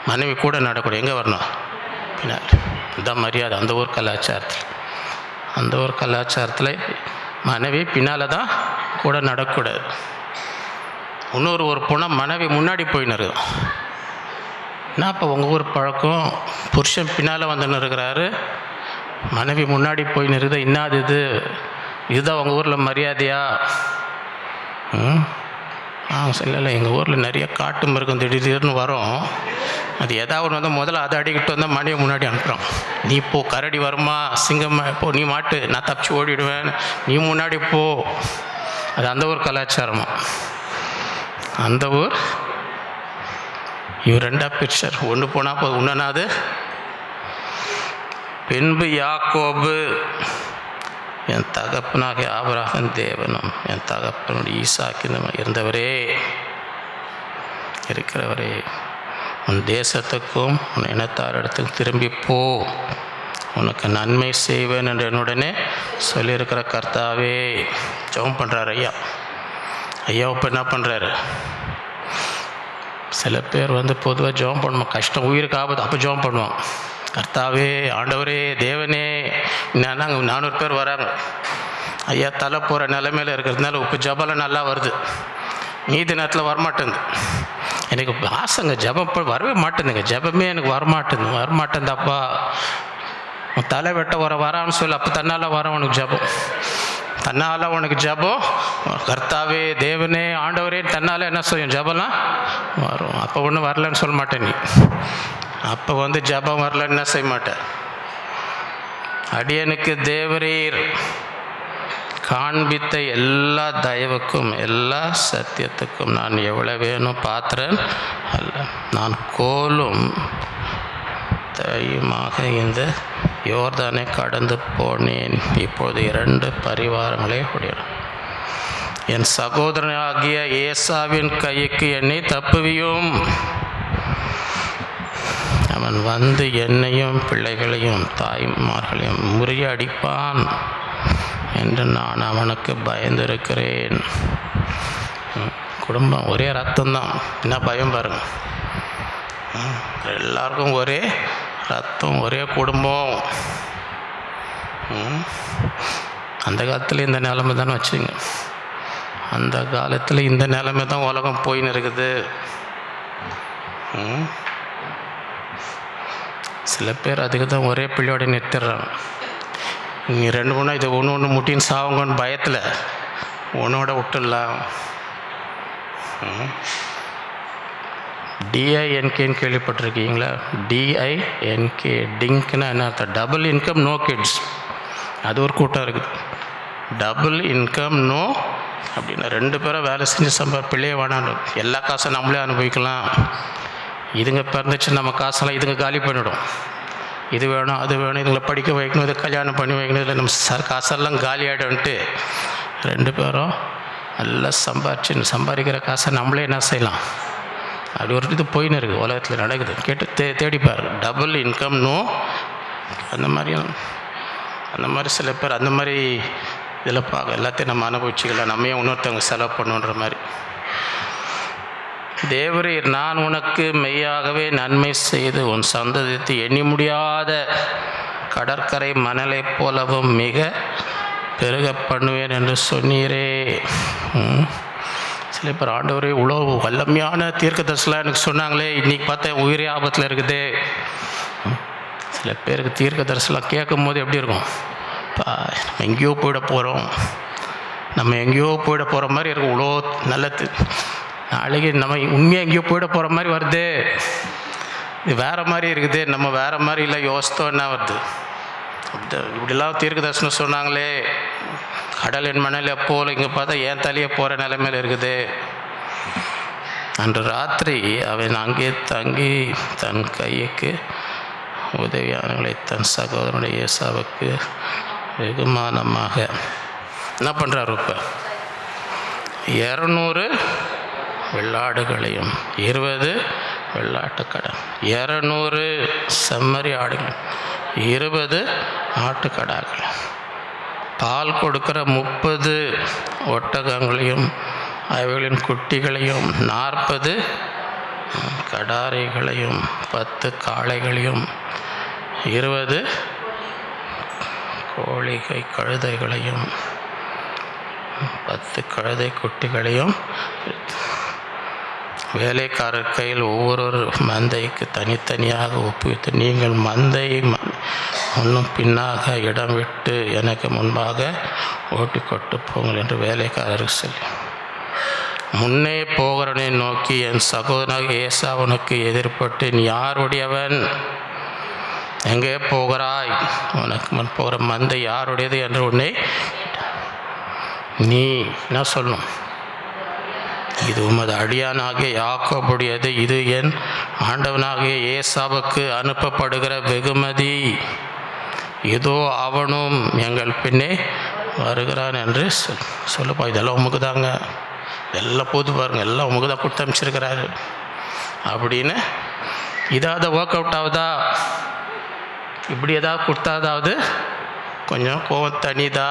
மனைவி கூட நடக்கணும். எங்கே வரணும்? பின்னாடி. இதுதான் மரியாதை அந்த ஊர் கலாச்சாரத்தில். மனைவி பின்னால் தான் கூட நடக்கக்கூடாது. இன்னொரு போனால் மனைவி முன்னாடி போயின்னு இருக்கும். என்ன இப்போ உங்கள் ஊர் பழக்கம்? புருஷன் பின்னால் வந்துன்னு இருக்கிறாரு, மனைவி முன்னாடி போயின்னு இருக்குது. இன்னாது இதுதான் உங்கள் ஊரில் மரியாதையா? இல்லை எங்கள் ஊரில் நிறைய காட்டு மிருகம் திடீர்னு வரும், அது ஏதாவது ஒன்று வந்தால் முதல்ல அதை அடிக்கிட்டு வந்தால் மனைவி முன்னாடி அனுப்புகிறோம். நீ போ, கரடி வருமா, சிங்கம் போ, நீ மாட்டு, நான் தப்பிச்சு ஓடிடுவேன், நீ முன்னாடி போ. அது அந்த ஊர் கலாச்சாரமா, அந்த ஊர். இவர் 2ஆக பிரிச்சார். ஒன்று போனால் போதும், ஒன்றுனாது. பின்பு யாக்கோபு, என் தகப்பனாகிய ஆபிரகாம் தேவனும் என் தகப்பனுடைய ஈசாக்கு இருந்தவரே இருக்கிறவரே, உன் தேசத்துக்கும் உன் இனத்தாரிடத்துக்கும் திரும்பி போ, உனக்கு நன்மை செய்வேன் என்று என்னுடனே சொல்லியிருக்கிற கர்த்தாவே. ஜெபம் பண்ணுறாரு ஐயா. இப்போ என்ன பண்ணுறாரு? சில பேர் வந்து பொதுவாக ஜெபம் பண்ணுவோம், கஷ்டம் உயிருக்கு ஆபத்து, அப்போ ஜெபம் பண்ணுவோம். கர்த்தாவே, ஆண்டவரே, தேவனே, என்னன்னா அங்கே 400 பேர் வராங்க. ஐயா தலை போகிற நிலைமையில் இருக்கிறதுனால இப்போ ஜபம்லாம் நல்லா வருது, மீதி நேரத்தில் வரமாட்டேங்குது. எனக்கு ஆசைங்க, ஜபம் வரவே மாட்டேங்குதுங்க, ஜபமே எனக்கு வரமாட்டேந்தாப்பா. தலை வெட்ட வரான்னு சொல்லி அப்போ தன்னால் வர உனக்கு ஜபம், தன்னால் உனக்கு ஜபம். கர்த்தாவே, தேவனே, ஆண்டவரே, தன்னால் என்ன செய்யும்? ஜபம்லாம் வரும். அப்போ ஒன்றும் வரலன்னு சொல்ல மாட்டேன் நீ. அப்போ வந்து ஜபம் வரலன்னு என்ன செய்ய மாட்டேன்? அடியனுக்கு தேவரீர் காண்பித்த எல்லா தயவுக்கும் எல்லா சத்தியத்துக்கும் நான் எவ்வளவேனும் பாத்திரன் அல்ல. நான் கோலும் தயுமாக இந்த யோர்தானை கடந்து போனேன். இப்போது 2 பரிவாரங்களே உடையணும். என் சகோதரனாகிய ஏசாவின் கைக்கு என்னை தப்புவியும். அவன் வந்து என்னையும் பிள்ளைகளையும் தாய்மார்களையும் முறியடிப்பான் என்று நான் அவனுக்கு பயந்திருக்கிறேன். குடும்பம் ஒரே ரத்தம்தான், என்ன பயம் பாருங்க. எல்லாருக்கும் ஒரே ரத்தம், ஒரே குடும்பம். அந்த காலத்தில் இந்த நிலைமை தானே வச்சுங்க. அந்த காலத்தில் இந்த நிலைமை தான் உலகம் போயின்னு இருக்குது. சில பேர் அதுக்கு தான் ஒரே பிள்ளையோட நிறுத்திடுறாங்க. நீ 2 3 இது ஒன்று முட்டின்னு சாவுங்கன்னு பயத்தில் ஒன்றோட விட்டுடலாம். டிஐஎன்கேன்னு கேள்விப்பட்டிருக்கீங்களா? டிஐஎன்கே, டிங்க்னா என்ன அர்த்தம்? Double income no kids. அது ஒரு கூட்டம் இருக்குது. டபுள் இன்கம் நோ அப்படின்னா 2 பேரும் வேலை செஞ்சு பிள்ளையே வேணாம், எல்லா காசும் நம்மளே அனுபவிக்கலாம். இதுங்க பிறந்துச்சு நம்ம காசெல்லாம் இதுங்க காலி பண்ணிவிடும். இது வேணும் அது வேணும், இதுங்களை படிக்க வைக்கணும், இது கல்யாணம் பண்ணி வைக்கணும், இதில் நம்ம காசெல்லாம் காலி ஆகிடும்ன்ட்டு 2 பேரும் நல்லா சம்பாதிக்கிற காசை நம்மளே என்ன செய்யலாம். அப்படி ஒரு இது போயின்னு இருக்குது, உலகத்தில் நடக்குது. கேட்டு தேடிப்பார். Double income no. அந்த மாதிரி சில பேர் அந்த மாதிரி இதில் எல்லாத்தையும் நம்ம அனுபவிச்சுக்கலாம். நம்ம ஏன் இன்னொருத்தவங்க செலவு பண்ணுன்ற மாதிரி. தேவரீர் நான் உனக்கு மெய்யாகவே நன்மை செய்து உன் சந்ததித்து எண்ணி முடியாத கடற்கரை மணலை போலவும் மிக பெருக பண்ணுவேன் என்று சொன்னீரே. சில பேர் ஆண்டவரே இவ்வளோ வல்லமையான தீர்க்க தரிசனம் எனக்கு சொன்னாங்களே, இன்றைக்கி பார்த்தா உயிரே ஆபத்தில் இருக்குது. சில பேருக்கு தீர்க்க தரிசனம் கேட்கும் போது எப்படி இருக்கும்? நம்ம எங்கேயோ போயிட போகிற மாதிரி இருக்கும். இவ்வளோ நல்லது. நாளைக்கு நம்ம உண்மையாக எங்கேயோ போயிட போகிற மாதிரி வருது. இது வேறு மாதிரி இருக்குது. நம்ம வேறு மாதிரி இல்லை யோசித்தோன்னா வருது. இப்படிலாம் தீர்க்க தரிசனம் சொன்னாங்களே, கடலின் மணலை போல் இங்கே பார்த்தா ஏன் தலையை போகிற நிலைமையில் இருக்குது. அன்று ராத்திரி அவன் அங்கே தங்கி தன் கைக்கு உதவியானவர்களை தன் சகோதரனுடைய ஏசாவுக்கு வெகுமானமாக என்ன பண்ணுறாரு? இப்போ 200 வெள்ளாடுகளையும் 20 வெள்ளாட்டுக்கடை, 200 செம்மறி ஆடுகள், 20 ஆட்டுக்கடாக்கள், பால் கொடுக்கிற 30 ஒட்டகங்களையும் அவைகளின் குட்டிகளையும், 40 கடாரிகளையும், 10 காளைகளையும், 20 கோழிகை கழுதைகளையும், 10 கழுதை குட்டிகளையும் வேலைக்காரர் கையில் ஒவ்வொரு மந்தைக்கு தனித்தனியாக ஒப்புவித்து, நீங்கள் மந்தை முன்னும் பின்னாக இடம் விட்டு எனக்கு முன்பாக ஓட்டி கொட்டு போங்கள் என்று வேலைக்காரருக்கு சொல்லி, முன்னே போகிறவனை நோக்கி, என் சகோதரனாக ஏசாவனுக்கு எதிர்பட்டு, நீ யாருடையவன், எங்கே போகிறாய், உனக்கு முன் போகிற மந்தை யாருடையது என்று உன்னை நீ என்ன சொல்லணும்? இது உமது அடியானாகிய யாக்கோபுடையது, இது என் ஆண்டவனாகிய ஏசாவுக்கு அனுப்பப்படுகிற வெகுமதி, இதோ அவனும் எங்கள் பின்னே வருகிறான் என்று சொல்லுப்பா. இதெல்லாம் உமக்கு தாங்க, எல்லாம் போது பாருங்க, எல்லாம் உமக்கு தான் கொடுத்து அமைச்சிருக்கிறாரு அப்படின்னு. இதாவது ஒர்க் அவுட் ஆகுதா? இப்படி ஏதாவது கொடுத்தாதாவது கொஞ்சம் கோவம் தனிதா?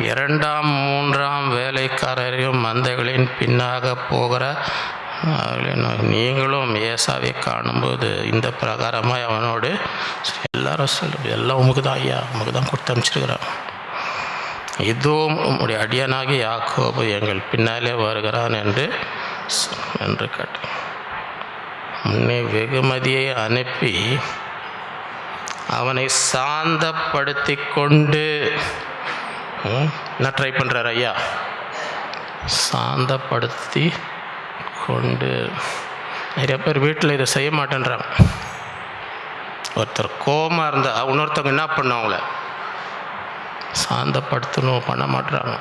2ஆம் 3ஆம் வேலைக்காரரையும் மந்தைகளின் பின்னாக போகிற நீங்களும் ஏசாவை காணும்போது இந்த பிரகாரமாக அவனோடு எல்லாரும் சொல்லு, எல்லாம் உமக்கு தான் ஐயா, உமக்கு தான் கொடுத்து அமைச்சிருக்கிறான். இதுவும் உம்முடைய அடியானாகி யாக்கோபு எங்கள் பின்னாலே வருகிறான் என்று கேட்டு முன்னே வெகுமதியை அனுப்பி அவனை சாந்தப்படுத்தி கொண்டு என்ன ட்ரை பண்ணுறார் ஐயா? சாந்தப்படுத்தி கொண்டு. நிறைய பேர் வீட்டில் இதை செய்ய மாட்டேன்றாங்க. ஒருத்தர் கோபமாக இருந்தால் இன்னொருத்தவங்க என்ன பண்ணணும், அவங்கள சாந்தப்படுத்தணும், பண்ண மாட்டுறாங்க.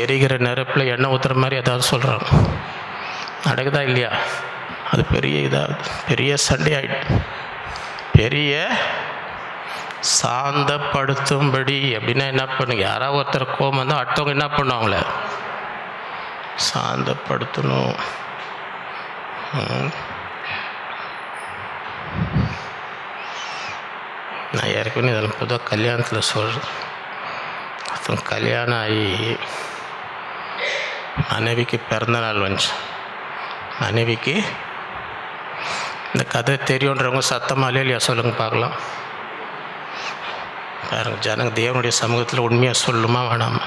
எரிகிற நெருப்பில் எண்ணெய் ஊற்றுற மாதிரி ஏதாவது சொல்கிறாங்க. நடக்குதா இல்லையா? அது பெரிய இதாகுது, பெரிய சண்டை ஆகிட்டு, பெரிய சாந்தப்படுத்தும்படி. அப்படின்னா என்ன பண்ணுங்க, யாராவது ஒருத்தர் கோபம் வந்தால் அடுத்தவங்க என்ன பண்ணும், அவங்கள சாந்தப்படுத்தணும். நான் ஏற்கனவே இதில் பொதுவாக கல்யாணத்தில் சொல்கிறேன். ஒருத்தன் கல்யாணம் ஆகி மனைவிக்கு பிறந்த நாள் வந்துச்சு. மனைவிக்கு இந்த கதை தெரியுன்றவங்க சத்தமாக இல்லையா சொல்லுங்க பார்க்கலாம். பாருங்க, ஜனங்க தேவனுடைய சமூகத்தில் உண்மையாக சொல்லுமா வேணாமா?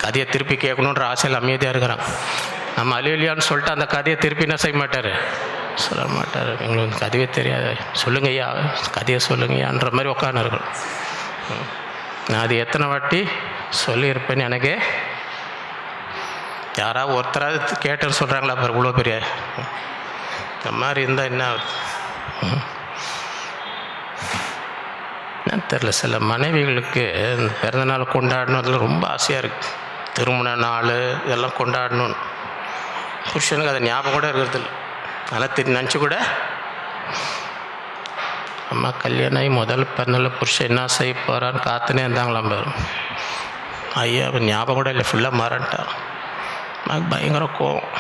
கதையை திருப்பி கேட்கணுன்ற ஆசையில் அமைதியாக இருக்கிறாங்க. நம்ம அலுவலியான்னு சொல்லிட்டு அந்த கதையை திருப்பி என்ன செய்ய மாட்டார், சொல்ல மாட்டார். எங்களுக்கு கதையே தெரியாது, சொல்லுங்க ஐயா, கதையை சொல்லுங்கய்யான்ற மாதிரி உட்காந்து இருக்கணும். நான் அது எத்தனை வாட்டி சொல்லியிருப்பேன்னு எனக்கு யாராவது ஒருத்தராவது கேட்டுன்னு சொல்கிறாங்களா பாரு, இவ்வளோ பெரிய இந்த மாதிரி இருந்தால் என்ன என்னன்னு தெரில. சில மனைவிகளுக்கு இந்த பிறந்தநாள் கொண்டாடணும் ரொம்ப ஆசையாக இருக்குது. திருமண நாள் இதெல்லாம் கொண்டாடணும்னு. புருஷனுக்கு அதை ஞாபகம் கூட இருக்கிறதில்ல. அதெல்லாம் நினச்சி கூட அம்மா கல்யாணம் ஆகி முதல் பிறந்தநாள் புருஷன் என்ன செய்ய போகிறான்னு காத்துனே இருந்தாங்களாம் பாரு. ஐயா அவன் ஞாபகம் கூட இல்லை, ஃபுல்லாக மறந்துட்டான். எனக்கு பயங்கர கோவம்,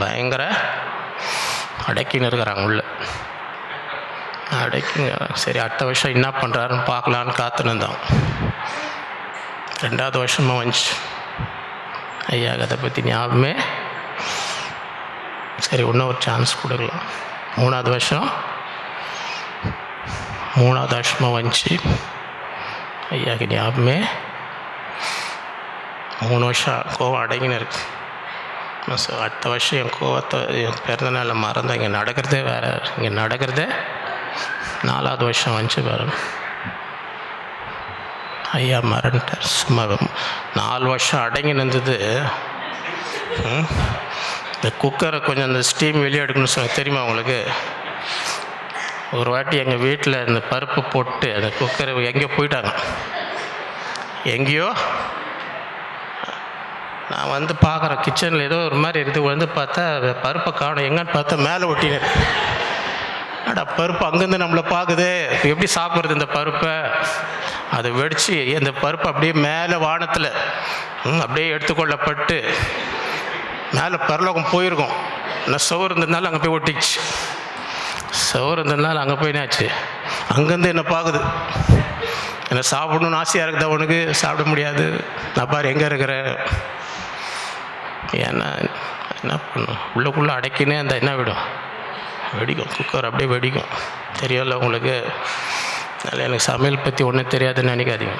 பயங்கர அடக்கின்னு இருக்கிறாங்க உள்ள, அடக்கிங்க. சரி, அடுத்த வருஷம் என்ன பண்ணுறாருன்னு பார்க்கலான்னு காத்துன்னு இருந்தான். 2வது வருஷமாக வந்துச்சு. ஐயா அதை பற்றி ஞாபகமே. சரி, இன்னும் ஒரு சான்ஸ் கொடுக்கலாம். 3வது வருஷமாக வந்துச்சு. ஐயாவுக்கு ஞாபகமே. 3 வருஷம் கோவம் அடங்கின்னு இருக்கு. அடுத்த வருஷம் என் கோவத்தை, என் பிறந்தநாளில் மறந்தேன். இங்கே நடக்கிறதே வேறு, இங்கே நடக்கிறதே 4வது வருஷம் வந்துச்சு பாருங்க. ஐயா மறந்துட்டார். சும்மா 4 வருஷம் அடங்கி நின்றது. இந்த குக்கரை கொஞ்சம் அந்த ஸ்டீம் வெளியே எடுக்கணும்னு சொன்ன தெரியுமா உங்களுக்கு? ஒரு வாட்டி எங்கள் வீட்டில் இந்த பருப்பு போட்டு அந்த குக்கரை எங்கேயோ போயிட்டாங்க. எங்கேயோ நான் வந்து பார்க்குறேன், கிச்சனில் ஏதோ ஒரு மாதிரி இருக்குது. வந்து பார்த்தா பருப்பை காணும். எங்கன்னு பார்த்தா மேலே ஒட்டினு. அடா, பருப்பு அங்கேருந்து நம்மளை பார்க்குது, எப்படி சாப்பிட்றது இந்த பருப்பை? அதை வெடித்து அந்த பருப்பு அப்படியே மேலே வானத்தில் அப்படியே எடுத்துக்கொள்ளப்பட்டு மேலே பரலோகம் போயிருக்கோம். நான் சோறு இருந்ததுனால அங்கே போய் ஒட்டிச்சு. சோறு இருந்ததுனால அங்கே போய் என்னாச்சு, அங்கேருந்து என்னை பார்க்குது. என்னை சாப்பிடணுன்னு ஆசையாக இருக்குது அவனுக்கு, சாப்பிட முடியாது. நான் பாரு எங்கே இருக்கிறேன். ஏன்னா என்ன பண்ணும், உள்ளுக்குள்ளே அடைக்கினே அந்த என்ன விடும், வெடிக்கும். குக்கர் அப்படியே வெடிக்கும். தெரியல உங்களுக்கு? அதனால் எனக்கு சமையல் பற்றி ஒன்றும் தெரியாதுன்னு நினைக்காதீங்க.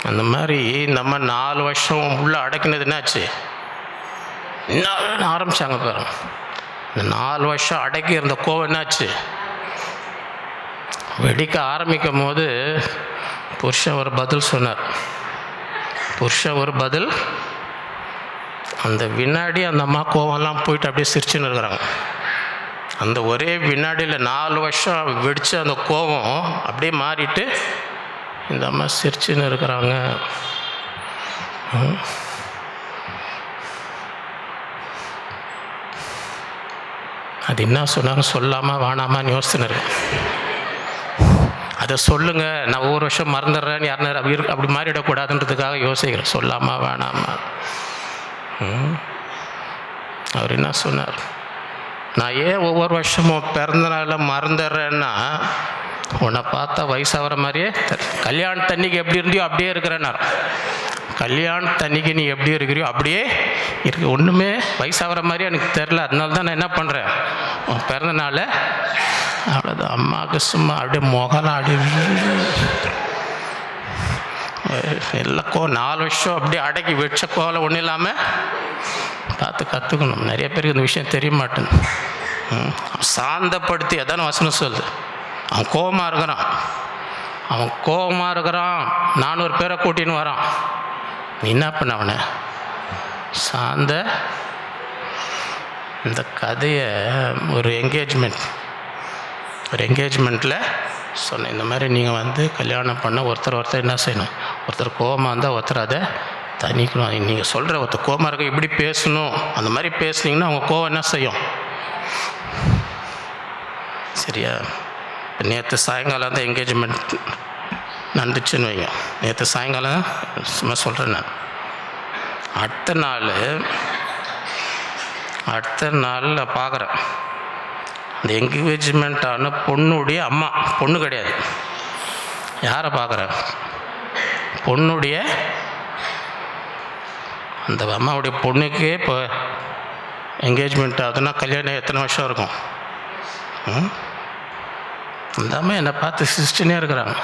அந்த மாதிரி நம்ம 4 வருஷம் உள்ளே அடைக்கினது என்னாச்சு, என்ன ஆரம்பித்தாங்க பாருங்க. இந்த 4 வருஷம் அடக்கி இருந்த கோவம் என்னாச்சு, வெடிக்க ஆரம்பிக்கும் போது புருஷன் ஒரு பதில் சொன்னார். அந்த வினாடி அந்த அம்மா கோவம்லாம் போயிட்டு அப்படியே சிரிச்சுன்னு இருக்கிறாங்க. அந்த ஒரே வினாடியில் 4 வருஷம் வெடித்து அந்த கோபம் அப்படியே மாறிட்டு இந்த அம்மா சிரிச்சுன்னு இருக்கிறாங்க. அது என்ன சொன்னாங்க, சொல்லாமல் வேணாமான்னு யோசிச்சுன்னு இருக்கு. அதை சொல்லுங்கள், நான் ஒவ்வொரு வருஷம் மறந்துடுறேன்னு யாருன்னா அப்படி மாறிடக்கூடாதுன்றதுக்காக யோசிக்கிறேன். சொல்லாமா வேணாமா? அவர் என்ன சொன்னார், நான் ஏன் ஒவ்வொரு வருஷமும் பிறந்தநாள மறந்துடுறேன்னா, உன்னை பார்த்தா வயசாகிற மாதிரியே கல்யாணத்தன்னைக்கு எப்படி இருந்தியோ அப்படியே இருக்கிறேன்னார். கல்யாணத்தன்னைக்கு நீ எப்படி இருக்கிறியோ அப்படியே இருக்கு, ஒன்றுமே வயசாகிற மாதிரி எனக்கு தெரில. அதனால தான் நான் என்ன பண்ணுறேன், உன் பிறந்தநாள அவ்வளோதான். அம்மாவுக்கு சும்மா அப்படியே முகலாம் அப்படியே எல்லாக்கோ 4 வருஷம் அப்படியே அடக்கி வச்ச கோலை ஒன்றும் இல்லாமல் பார்த்து கற்றுக்கணும். நிறைய பேருக்கு இந்த விஷயம் தெரிய மாட்டேன். சாந்தப்படுத்தி அதான வசனம் சொல்லுது. அவன் கோபமாக இருக்கிறான், 400 பேரை கூட்டின்னு வரான். நீ என்ன பண்ண, அவனை இந்த கதையை ஒரு என்கேஜ்மெண்ட்டில் சொன்னேன். இந்த மாதிரி நீங்கள் வந்து கல்யாணம் பண்ண ஒருத்தர் என்ன செய்யணும், ஒருத்தர் கோவமாக இருந்தால் ஒருத்தர் அதை தணிக்கணும். நீங்கள் சொல்கிற ஒருத்தர் கோவமாக இருக்க இப்படி பேசணும், அந்த மாதிரி பேசுனீங்கன்னா அவங்க கோவம் என்ன செய்யும், சரியா? இப்போ நேற்று சாயங்காலம் தான் என்கேஜ்மெண்ட் நடந்துச்சுன்னு வைங்க. நேற்று சாயங்காலம் சும்மா சொல்கிறேன் நான். அடுத்த நாள் நான் பார்க்குறேன், அந்த என்கேஜ்மெண்ட்டான பொண்ணுடைய அம்மா, பொண்ணு கிடையாது, யாரை பார்க்குறேன், பொண்ணுடைய அந்த அம்மாவுடைய பொண்ணுக்கே இப்போ என்கேஜ்மெண்ட் ஆகுதுன்னா கல்யாணம் எத்தனை வருஷம் இருக்கும்? அந்த அம்மா என்னை பார்த்து சிரிச்சுனே இருக்கிறாங்க.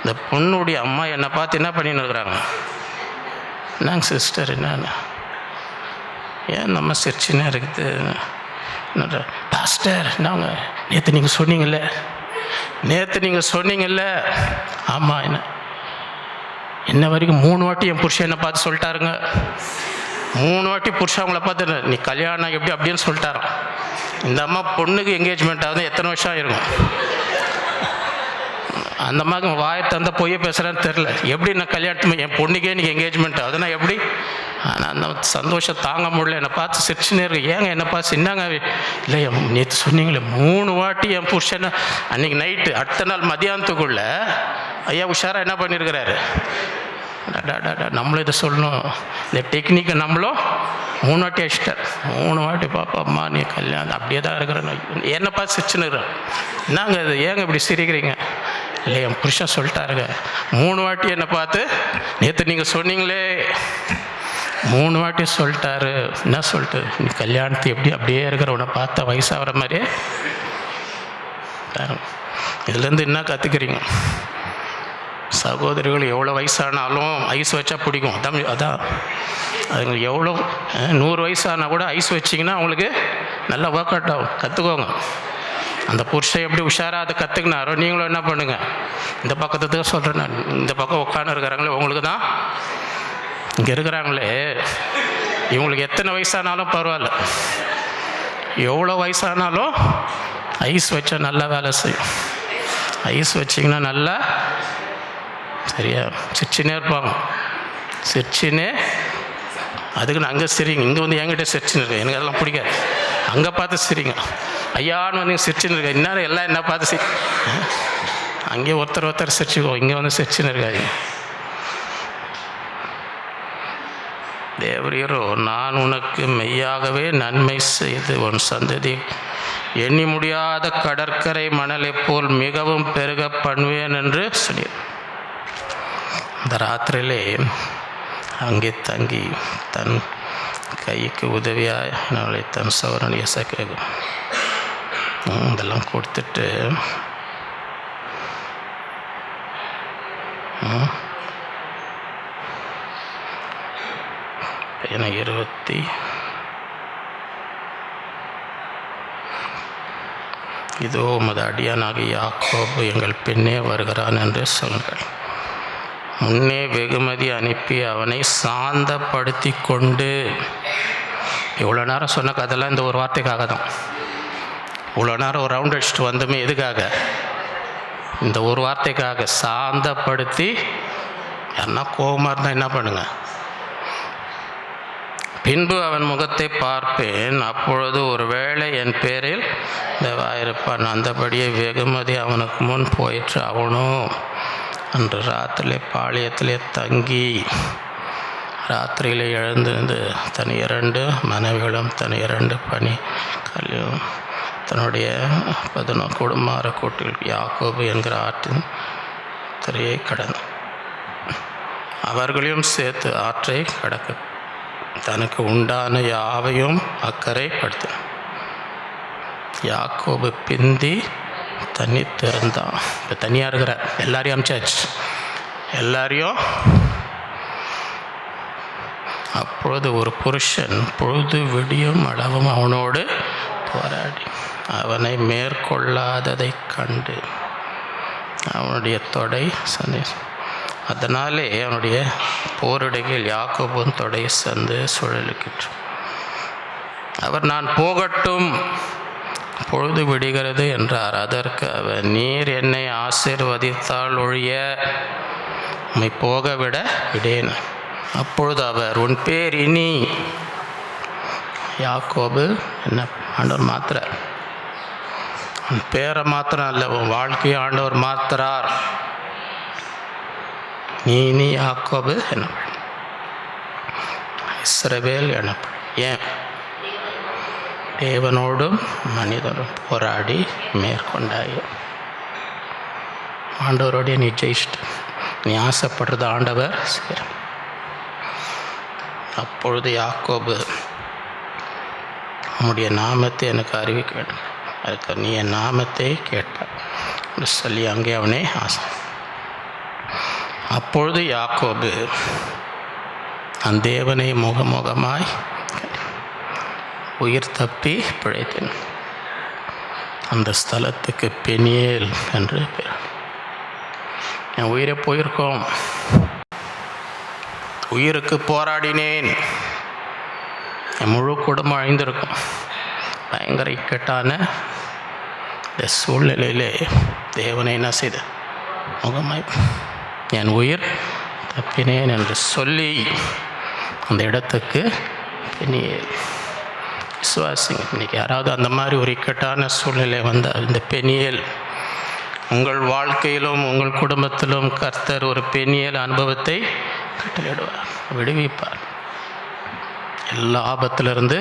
இந்த பொண்ணுடைய அம்மா என்னை பார்த்து என்ன பண்ணின்னு இருக்கிறாங்க, என்னங்க சிஸ்டர் என்ன ஏன் நம்ம சிரிச்சுனே இருக்குது, பாஸ்டர் நாங்கள் நேற்று நீங்கள் சொன்னீங்கல்ல. ஆமாம், என்ன வரைக்கும் 3 வாட்டி என் புருஷன் என்னை பார்த்து சொல்லிட்டாருங்க. 3 வாட்டி புருஷன் அவங்கள பார்த்து நீ கல்யாணம் எப்படி அப்படின்னு சொல்லிட்டாராம். இந்த அம்மா பொண்ணுக்கு என்கேஜ்மெண்ட் ஆகுது எத்தனை வருஷம் ஆயிருக்கும்? அந்த அம்மாவுக்கு வாயை தந்த பொய்ய பேசுகிறேன்னு தெரில. எப்படி நான் கல்யாணத்துக்கு என் பொண்ணுக்கே நீங்கள் என்கேஜ்மெண்ட் ஆகுதுன்னா எப்படி? ஆனால் அந்த சந்தோஷம் தாங்க முடியல, என்னை பார்த்து சிரிச்சுனே இருக்கு. ஏங்க என்னை பார்த்து சின்னாங்க, இல்லை நேற்று சொன்னீங்களே 3 வாட்டி என் புருஷனை அன்றைக்கி நைட்டு, அடுத்த நாள் மதியானத்துக்குள்ளே ஐயா உஷாராக என்ன பண்ணியிருக்கிறாரு, நம்மளும் இதை சொல்லணும், இந்த டெக்னிக்கை நம்மளும் 3 வாட்டி அடிச்சிட்டார். 3 வாட்டி பாப்பா அம்மா நீ கல்யாணம் அப்படியே தான் இருக்கிறேன். என்னை பார்த்து சிரிச்சுன்னு இருக்கிறேன். என்னங்க இது, ஏங்க இப்படி சிரிக்கிறீங்க? இல்லை என் புருஷன் சொல்லிட்டாருங்க 3 வாட்டி என்னை பார்த்து, நேற்று நீங்கள் சொன்னீங்களே 3 வாட்டி சொல்லிட்டாரு. என்ன சொல்லிட்டு, நீ கல்யாணத்தை எப்படி அப்படியே இருக்கிற உன்னை பார்த்தா வயசாகிற மாதிரியே. இதுலேருந்து என்ன கற்றுக்கிறீங்க? சகோதரிகள் எவ்வளோ வயசானாலும் ஐஸ் வச்சா பிடிக்கும். அதான் அதுங்களுக்கு எவ்வளோ 100 வயசானால் கூட ஐஸ் வச்சிங்கன்னா அவங்களுக்கு நல்லா ஒர்க் அவுட் ஆகும். கற்றுக்கோங்க. அந்த புருஷன் எப்படி உஷாராக அதை கற்றுக்கினாரோ நீங்களும் என்ன பண்ணுங்கள், இந்த பக்கத்துக்கு சொல்கிறேன் நான், இந்த பக்கம் உட்காந்து இருக்கிறாங்களே உங்களுக்கு தான், இங்கே இருக்கிறாங்களே இவங்களுக்கு எத்தனை வயசானாலும் பரவாயில்ல, எவ்வளோ வயசானாலும் ஐஸ் வச்சா நல்லா வேலை செய்யும். ஐஸ் வச்சிங்கன்னா நல்லா சரியா சிரிச்சுனே இருப்பாங்க. சிரிச்சுனே அதுக்கு நான் அங்கே சிரிங்க, இங்கே வந்து என்கிட்ட சிரிச்சுன்னு இருக்கேன், எனக்கு அதெல்லாம் பிடிக்காது. அங்கே பார்த்து சிரிங்க, ஐயான்னு வந்து சிரிச்சுன்னு இருக்கேன். இன்னும் எல்லாம் என்ன பார்த்து அங்கே ஒருத்தர் சிரிச்சுக்கோ, இங்கே வந்து சிரிச்சுன்னு இருக்காது. தேவரீரோ நான் உனக்கு மெய்யாகவே நன்மை செய்து உன் சந்ததி எண்ணி முடியாத கடற்கரை மணலை போல் மிகவும் பெருக பண்ணுவேன் என்று சொல்லி அந்த ராத்திரியிலே அங்கே தங்கி தன் கைக்கு உதவியாக அவளை தன் சவரன் இசைக்கு இதெல்லாம் கொடுத்துட்டு எனக்கு 20 இதோ உமது அடியானாகிய யாக்கோபு எங்கள் பின்னே வருகிறான் என்று சொல்லுங்கள். முன்னே வெகுமதி அனுப்பி அவனை சாந்தப்படுத்தி கொண்டு. இவ்வளோ நேரம் சொன்ன கதெல்லாம் இந்த ஒரு வார்த்தைக்காக தான். இவ்வளோ நேரம் ஒரு ரவுண்ட் அடிச்சுட்டு வந்தோமே எதுக்காக? இந்த ஒரு வார்த்தைக்காக. சாந்தப்படுத்தி. யாருன்னா கோபமாக இருந்தால் என்ன பண்ணுங்க, பின்பு அவன் முகத்தை பார்ப்பேன், அப்பொழுது ஒரு வேளை என் பேரில் தேவாயிருப்பான். அந்தபடியே வெகுமதி அவனுக்கு முன் போயிற்று. அவனும் அன்று ராத்திரிலே பாளையத்திலே தங்கி ராத்திரியிலே எழுந்திருந்து தன் 2 மனைவிகளும் தன் 2 பணி கல்யும் தன்னுடைய 11 குடும்பமார கூட்டில் யாக்கோபு என்கிற ஆற்றின் திரையை கடந்து அவர்களையும் சேர்த்து ஆற்றை கடக்க தனக்கு உண்டான யாவையும் அக்கறை படுத்தினான். யாக்கோபு பிந்தி தண்ணி திறந்தான். இப்போ தனியாக இருக்கிற எல்லாரையும் அமிச்சாச்சு, எல்லாரையும். அப்பொழுது ஒரு புருஷன் பொழுது விடியும் அளவும் அவனோடு போராடி அவனை மேற்கொள்ளாததை கண்டு அவனுடைய தொடை சந்தேசம். அதனாலே அவனுடைய போரிடையில் யாக்கோபும் தொடை சந்து சுழலுக்கிற்று. அவர் நான் போகட்டும், பொழுது விடுகிறது என்றார். அதற்கு அவர், நீர் என்னை ஆசீர்வதித்தால் ஒழிய உம்மை போக விட விடேன். அப்பொழுது அவர், உன் பேர் இனி யாக்கோபு, என்ன ஆண்டவர் மாத்துறார், உன் பேரை மாத்திரம் அல்ல, உன் வாழ்க்கையை ஆண்டவர் மாத்துறார். நீ இனி யாக்கோபு என்னப்படும், இஸ்ரவேல் எனப்படும். ஏன்? தேவனோடும் மனிதனும் போராடி மேற்கொண்டாய். ஆண்டவரோடைய நீ ஜெயிச்சிட்ட, நீ ஆசைப்படுறது ஆண்டவர் சரி. அப்பொழுது யாக்கோபு, உம்முடைய நாமத்தை எனக்கு அறிவிக்க வேண்டும், அதுக்கு நீ என் நாமத்தை கேட்பாய் சொல்லி அங்கே அவனே ஆசை. அப்பொழுது யாக்கோபு அந்த தேவனை முகமுகமாய் உயிர் தப்பி பிழைத்தேன். அந்த ஸ்தலத்துக்கு பெனியேல் என்று பேர். என் உயிரை போயிருக்கோம், உயிருக்கு போராடினேன், என் முழு குடும்பம் அழிந்திருக்கும். பயங்கர இக்கட்டான இந்த சூழ்நிலையிலே தேவனை என்ன செய்த முகமாய் என் உயிர் தப்பினேன் என்று சொல்லி அந்த இடத்துக்கு பெனியேல். விசுவாசிங்க, இன்றைக்கி யாராவது அந்த மாதிரி ஒரு இக்கட்டான சூழ்நிலை வந்தால் இந்த பெனியேல் உங்கள் வாழ்க்கையிலும் உங்கள் குடும்பத்திலும் கர்த்தர் ஒரு பெனியேல் அனுபவத்தை கட்டளையிடுவார், விடுவிப்பார். எல்லா ஆபத்திலிருந்து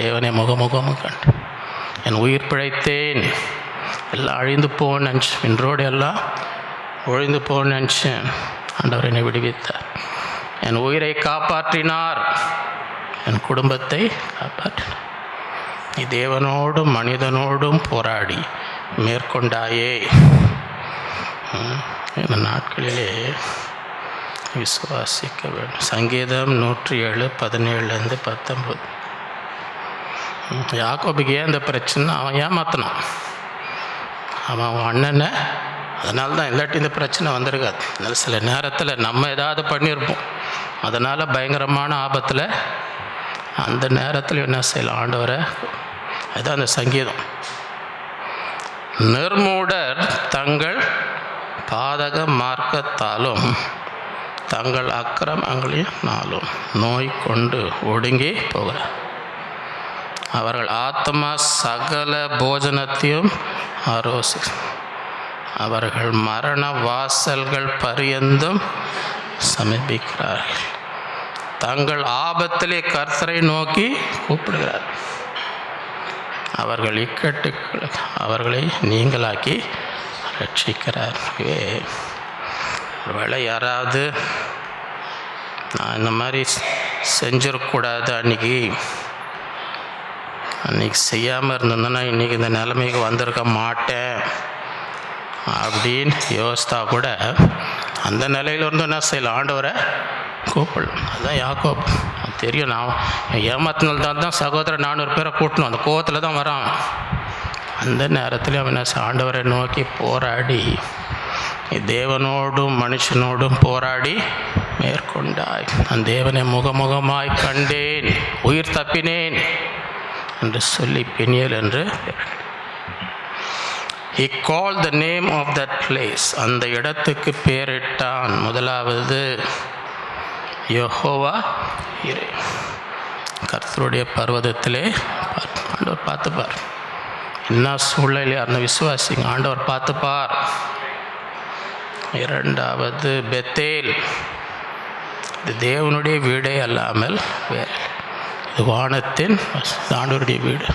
தேவனை முகமுகமும் கண்டு என் உயிர் பிழைத்தேன், எல்லாம் அழிந்து போன்னு நினச்சி, இன்றோடு எல்லாம் ஒழிந்து போன்னு நினச்சேன். ஆண்டவர் என்னை விடுவித்தார், என் உயிரை காப்பாற்றினார், என் குடும்பத்தை காப்பாற்றினார். நீ தேவனோடும் மனிதனோடும் போராடி மேற்கொண்டாயே. இந்த நாட்களிலே விசுவாசிக்க வேண்டும். சங்கீதம் 107:17-19. யாக்கோபுக்கு ஏன் இந்த பிரச்சனை? அவன் ஏமாத்தினான், அவன் அண்ணனை. அதனால தான், இல்லாட்டி இந்த பிரச்சனை வந்திருக்காது. அதனால் சில நேரத்தில் நம்ம ஏதாவது பண்ணியிருப்போம், அதனால் பயங்கரமான ஆபத்தில் அந்த நேரத்தில் என்ன செய்யலாம், ஆண்டவரை. அதுதான் அந்த சங்கீதம். நிர்மூடர் தங்கள் பாதக மார்க்கத்தாலும் தங்கள் அக்கிரமங்களினாலும் நோய் கொண்டு ஒடுங்கி போகிறார். அவர்கள் ஆத்மா சகல போஜனத்தையும் ஆரோசி, அவர்கள் மரண வாசல்கள் பரியந்தும் சமீபிக்கிறார்கள். தங்கள் ஆபத்திலே கர்த்தரை நோக்கி கூப்பிடுகிறார். அவர்கள் இக்கட்டுகளுக்கு அவர்களை நீங்களாக்கி ரட்சிக்கிறார். ஒருவேளை யாராவது நான் இந்த மாதிரி செஞ்சிடக்கூடாது, அன்றைக்கி செய்யாமல் இருந்தேன்னா இன்றைக்கி இந்த நிலைமைக்கு வந்திருக்க மாட்டேன் அப்படின்னு யோசித்தா கூட அந்த நிலையில் இருந்து என்ன செய்யலாம், ஆண்டவரை கூப்பிடலாம். அதுதான் யாக்கோபு. தெரியும், நான் ஏமாத்தினால்தான் சகோதரர் 400 பேரை கூட்டணும், அந்த கோவத்தில் தான் வரான். அந்த நேரத்தில் அவன் ஆண்டவரை நோக்கி போராடி தேவனோடும் மனுஷனோடும் போராடி மேற்கொண்டாய். அந்த தேவனை முகமுகமாய் கண்டேன், உயிர் தப்பினேன் என்று சொல்லி பெனியேல் என்று he called the name of that place. அந்த இடத்துக்கு பேரிட்டான். முதலாவது யெகோவா இரே, கர்த்தருடைய பர்வதத்திலே ஆண்டவர் பார்த்துப்பார். என்ன சூழ்நிலையாக இருந்த விசுவாசிங்க, ஆண்டவர் பார்த்துப்பார். இரண்டாவது பெத்தேல், இது தேவனுடைய வீடே அல்லாமல் வேறு, இது வானத்தின் ஆண்டவருடைய வீடு.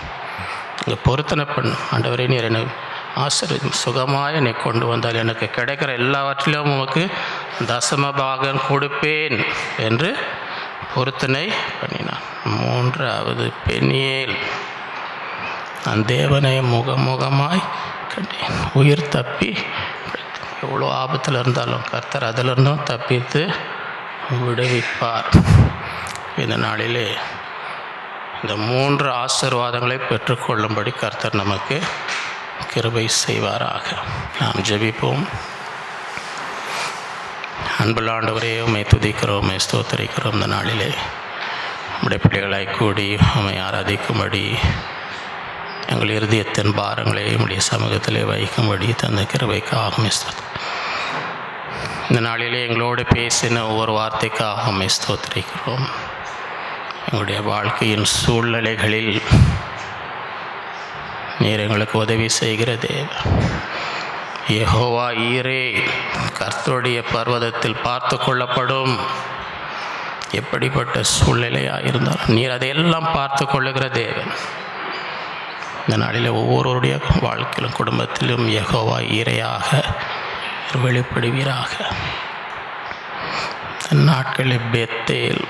இங்கே பொருத்தனை பண்ணும், ஆண்டவரே நீர் என்னை ஆசீர்வதியும், சுகமாக என்னை கொண்டு வந்தால் எனக்கு கிடைக்கிற எல்லாவற்றிலும் உமக்கு தசமபாகம் கொடுப்பேன் என்று பொருத்தனை பண்ணினான். மூன்றாவது பெனியேல், நான் தேவனை முகமுகமாய் கண்டேன், உயிர் தப்பி. எவ்வளோ ஆபத்தில் இருந்தாலும் கர்த்தர் அதிலிருந்தும் தப்பித்து விடுவிப்பார். இந்த நாளிலே இந்த 3 ஆசீர்வாதங்களை பெற்றுக்கொள்ளும்படி கர்த்தர் நமக்கு கிருபை செய்வாராக. நாம் ஜெபிப்போம். அன்புள்ள ஆண்டவரே, உம்மை துதிக்கிறோம், உம்மை ஸ்தோத்திரிக்கிறோம். இந்த நாளிலே நம்முடைய பிள்ளைகளாய் கூடி உம்மை ஆராதிக்கும்படி எங்கள் இருதயத்தின் பாரங்களை உம்முடைய சமூகத்திலே வைக்கும்படி தந்த கிருபைக்காக ஸ்தோத்திரம். இந்த நாளிலே எங்களோடு பேசின ஒவ்வொரு வார்த்தைக்காக உம்மை ஸ்தோத்திரிக்கிறோம். எங்களுடைய வாழ்க்கையின் சூழ்நிலைகளில் நீர் எங்களுக்கு உதவி செய்கிற தேவன். யெகோவா ஈரே, கர்த்தருடைய பர்வதத்தில் பார்த்து கொள்ளப்படும். எப்படிப்பட்ட சூழ்நிலையாக இருந்தாலும் நீர் அதையெல்லாம் பார்த்து கொள்ளுகிற தேவன். இந்த நாளில் ஒவ்வொருவருடைய வாழ்க்கையிலும் குடும்பத்திலும் யெகோவா ஈரையாக வெளிப்படுவீராக. நாட்களில் பெத்தேல்,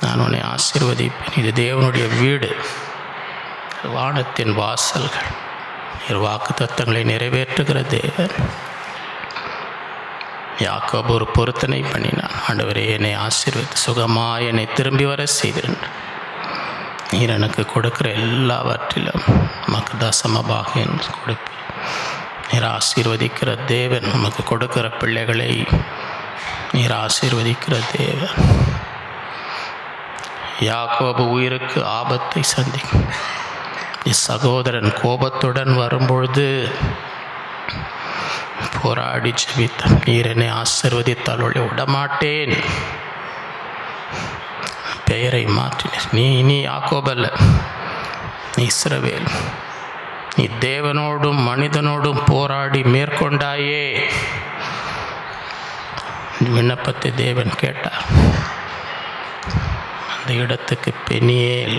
நான் உன்னை ஆசீர்வதிப்பேன். இது தேவனுடைய வீடு, வானத்தின் வாசல்கள். வாக்கு தத்தங்களை நிறைவேற்றுகிற தேவன். யாக்கோபு ஒரு பொருத்தனை பண்ணினான். ஆண்டவரே, என்னை ஆசீர்வதித்து சுகமாய் என்னை திரும்பி வர செய்திருந்த நீர் எனக்கு கொடுக்கிற எல்லாவற்றிலும் உமக்கு தசமபாக கொடுப்பேன். நீர் ஆசீர்வதிக்கிற தேவன். உமக்கு கொடுக்கிற பிள்ளைகளை நீர் ஆசீர்வதிக்கிற தேவன். யாக்கோபு உயிருக்கு ஆபத்தை சந்திக்கும். சகோதரன் கோபத்துடன் வரும்பொழுது போராடி ஜெபித்தான். நீர் என்னை ஆசீர்வதித்தால் விடமாட்டேன். பெயரை மாற்றினார். நீ யாக்கோபல்ல, நீ இஸ்ரவேல். நீ தேவனோடும் மனிதனோடும் போராடி மேற்கொண்டாயே. விண்ணப்பத்தை தேவன் கேட்டார். அந்த இடத்துக்கு பெனியேல்,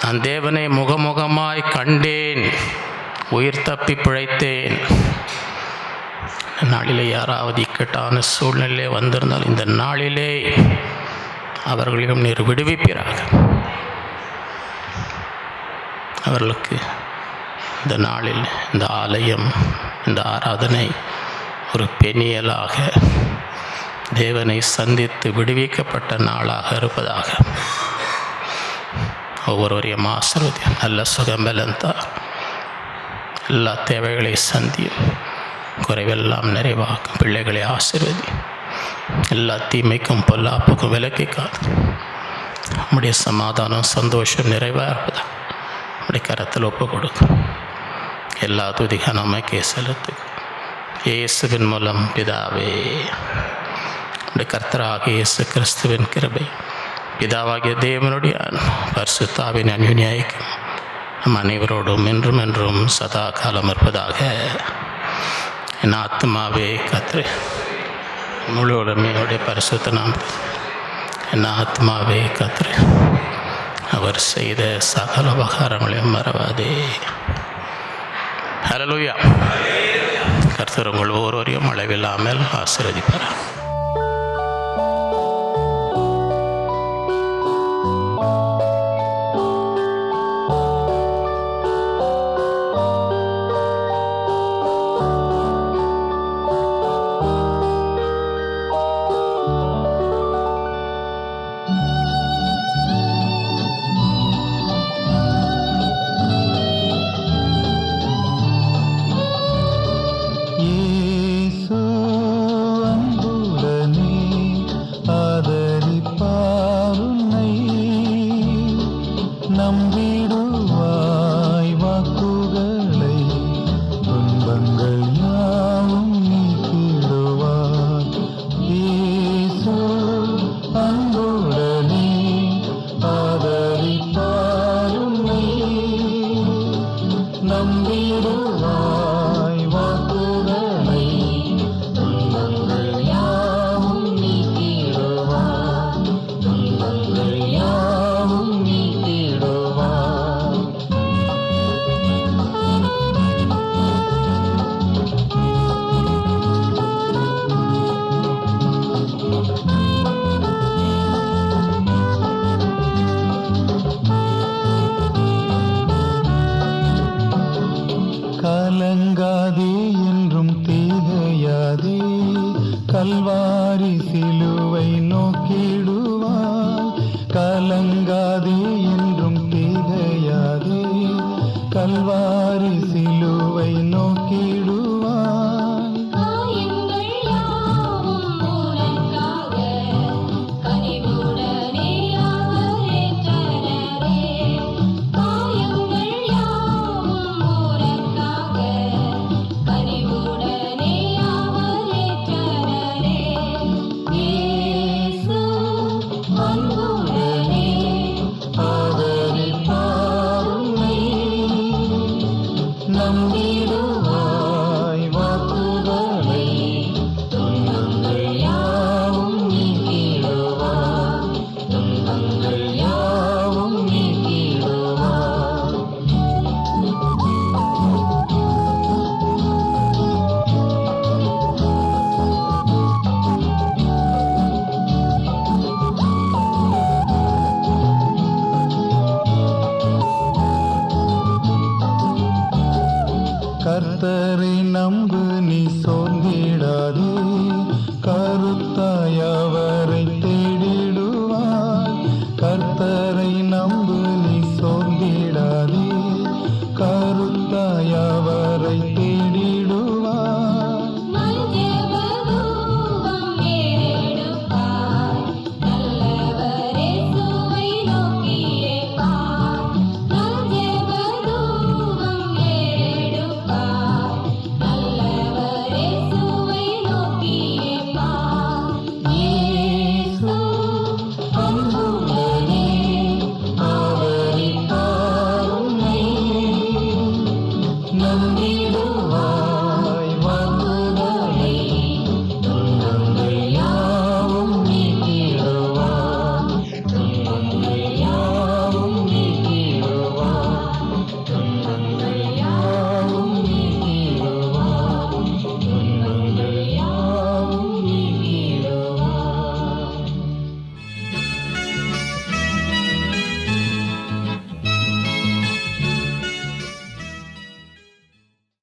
நான் தேவனை முகமுகமாய் கண்டேன், உயிர் தப்பி பிழைத்தேன். நாளிலே யாராவது இக்கட்டான சூழ்நிலை வந்திருந்தால் இந்த நாளிலே அவர்களையும் நீர் விடுவிப்பீராக. அவர்களுக்கு இந்த நாளில் இந்த ஆலயம், இந்த ஆராதனை ஒரு பெனியலாக தேவனை சந்தித்து விடுவிக்கப்பட்ட நாளாக இருப்பதாக. ஒவ்வொருவரையும் ஆசீர்வதி. நல்ல சுகம்பலந்தா, எல்லா தேவைகளை சந்தியும், குறைவெல்லாம் நிறைவாக்கும். பிள்ளைகளை ஆசீர்வதி. எல்லா தீமைக்கும் பொல்லாப்புக்கும் விலக்கி காத்து நம்முடைய சமாதானம் சந்தோஷம் நிறைவாக இருப்பதா நம்முடைய கரத்தில் ஒப்பு கொடுக்கும். எல்லா துதிக நமக்கே செலுத்து. இயேசுவின் மூலம் பிதாவே, நம்முடைய கர்த்தராகிய இயேசு கிறிஸ்துவின் கிருபை, பிதாவாகிய தேவனுடைய பரிசுத்தாவின் அன்யோன்யம் நம் அனைவரோடும் என்றும் என்றும் சதா காலம் இருப்பதாக. என் ஆத்மாவே கர்த்தரை, முழு உலமையுடைய பரிசுத்த நாம், என் ஆத்மாவே கர்த்தரை, அவர் செய்த சகல உபகாரங்களையும் மறவாதே. ஹல்லேலூயா. கர்த்தர் உங்கள் ஒவ்வொருவரையும் அளவில்லாமல் ஆசீர்வதிப்பார். நம்பிடுவாய் வாக்குகளை, துன்பங்கள் யாவும் நீக்கிடுவாய். இயேசு அன்புடனே ஆதரிப்பார் உன்னை. நம்பிடுவாய் வாக்குகளை, துன்பங்கள் யாவும் நீக்கிடுவாய். துன்பங்கள் யாவும் நீக்கிடுவாய். கலங்காதே என்றும் திகையாதே, கல்வாரி சிலுவை நோக்கிடுவாய். கலங்காதே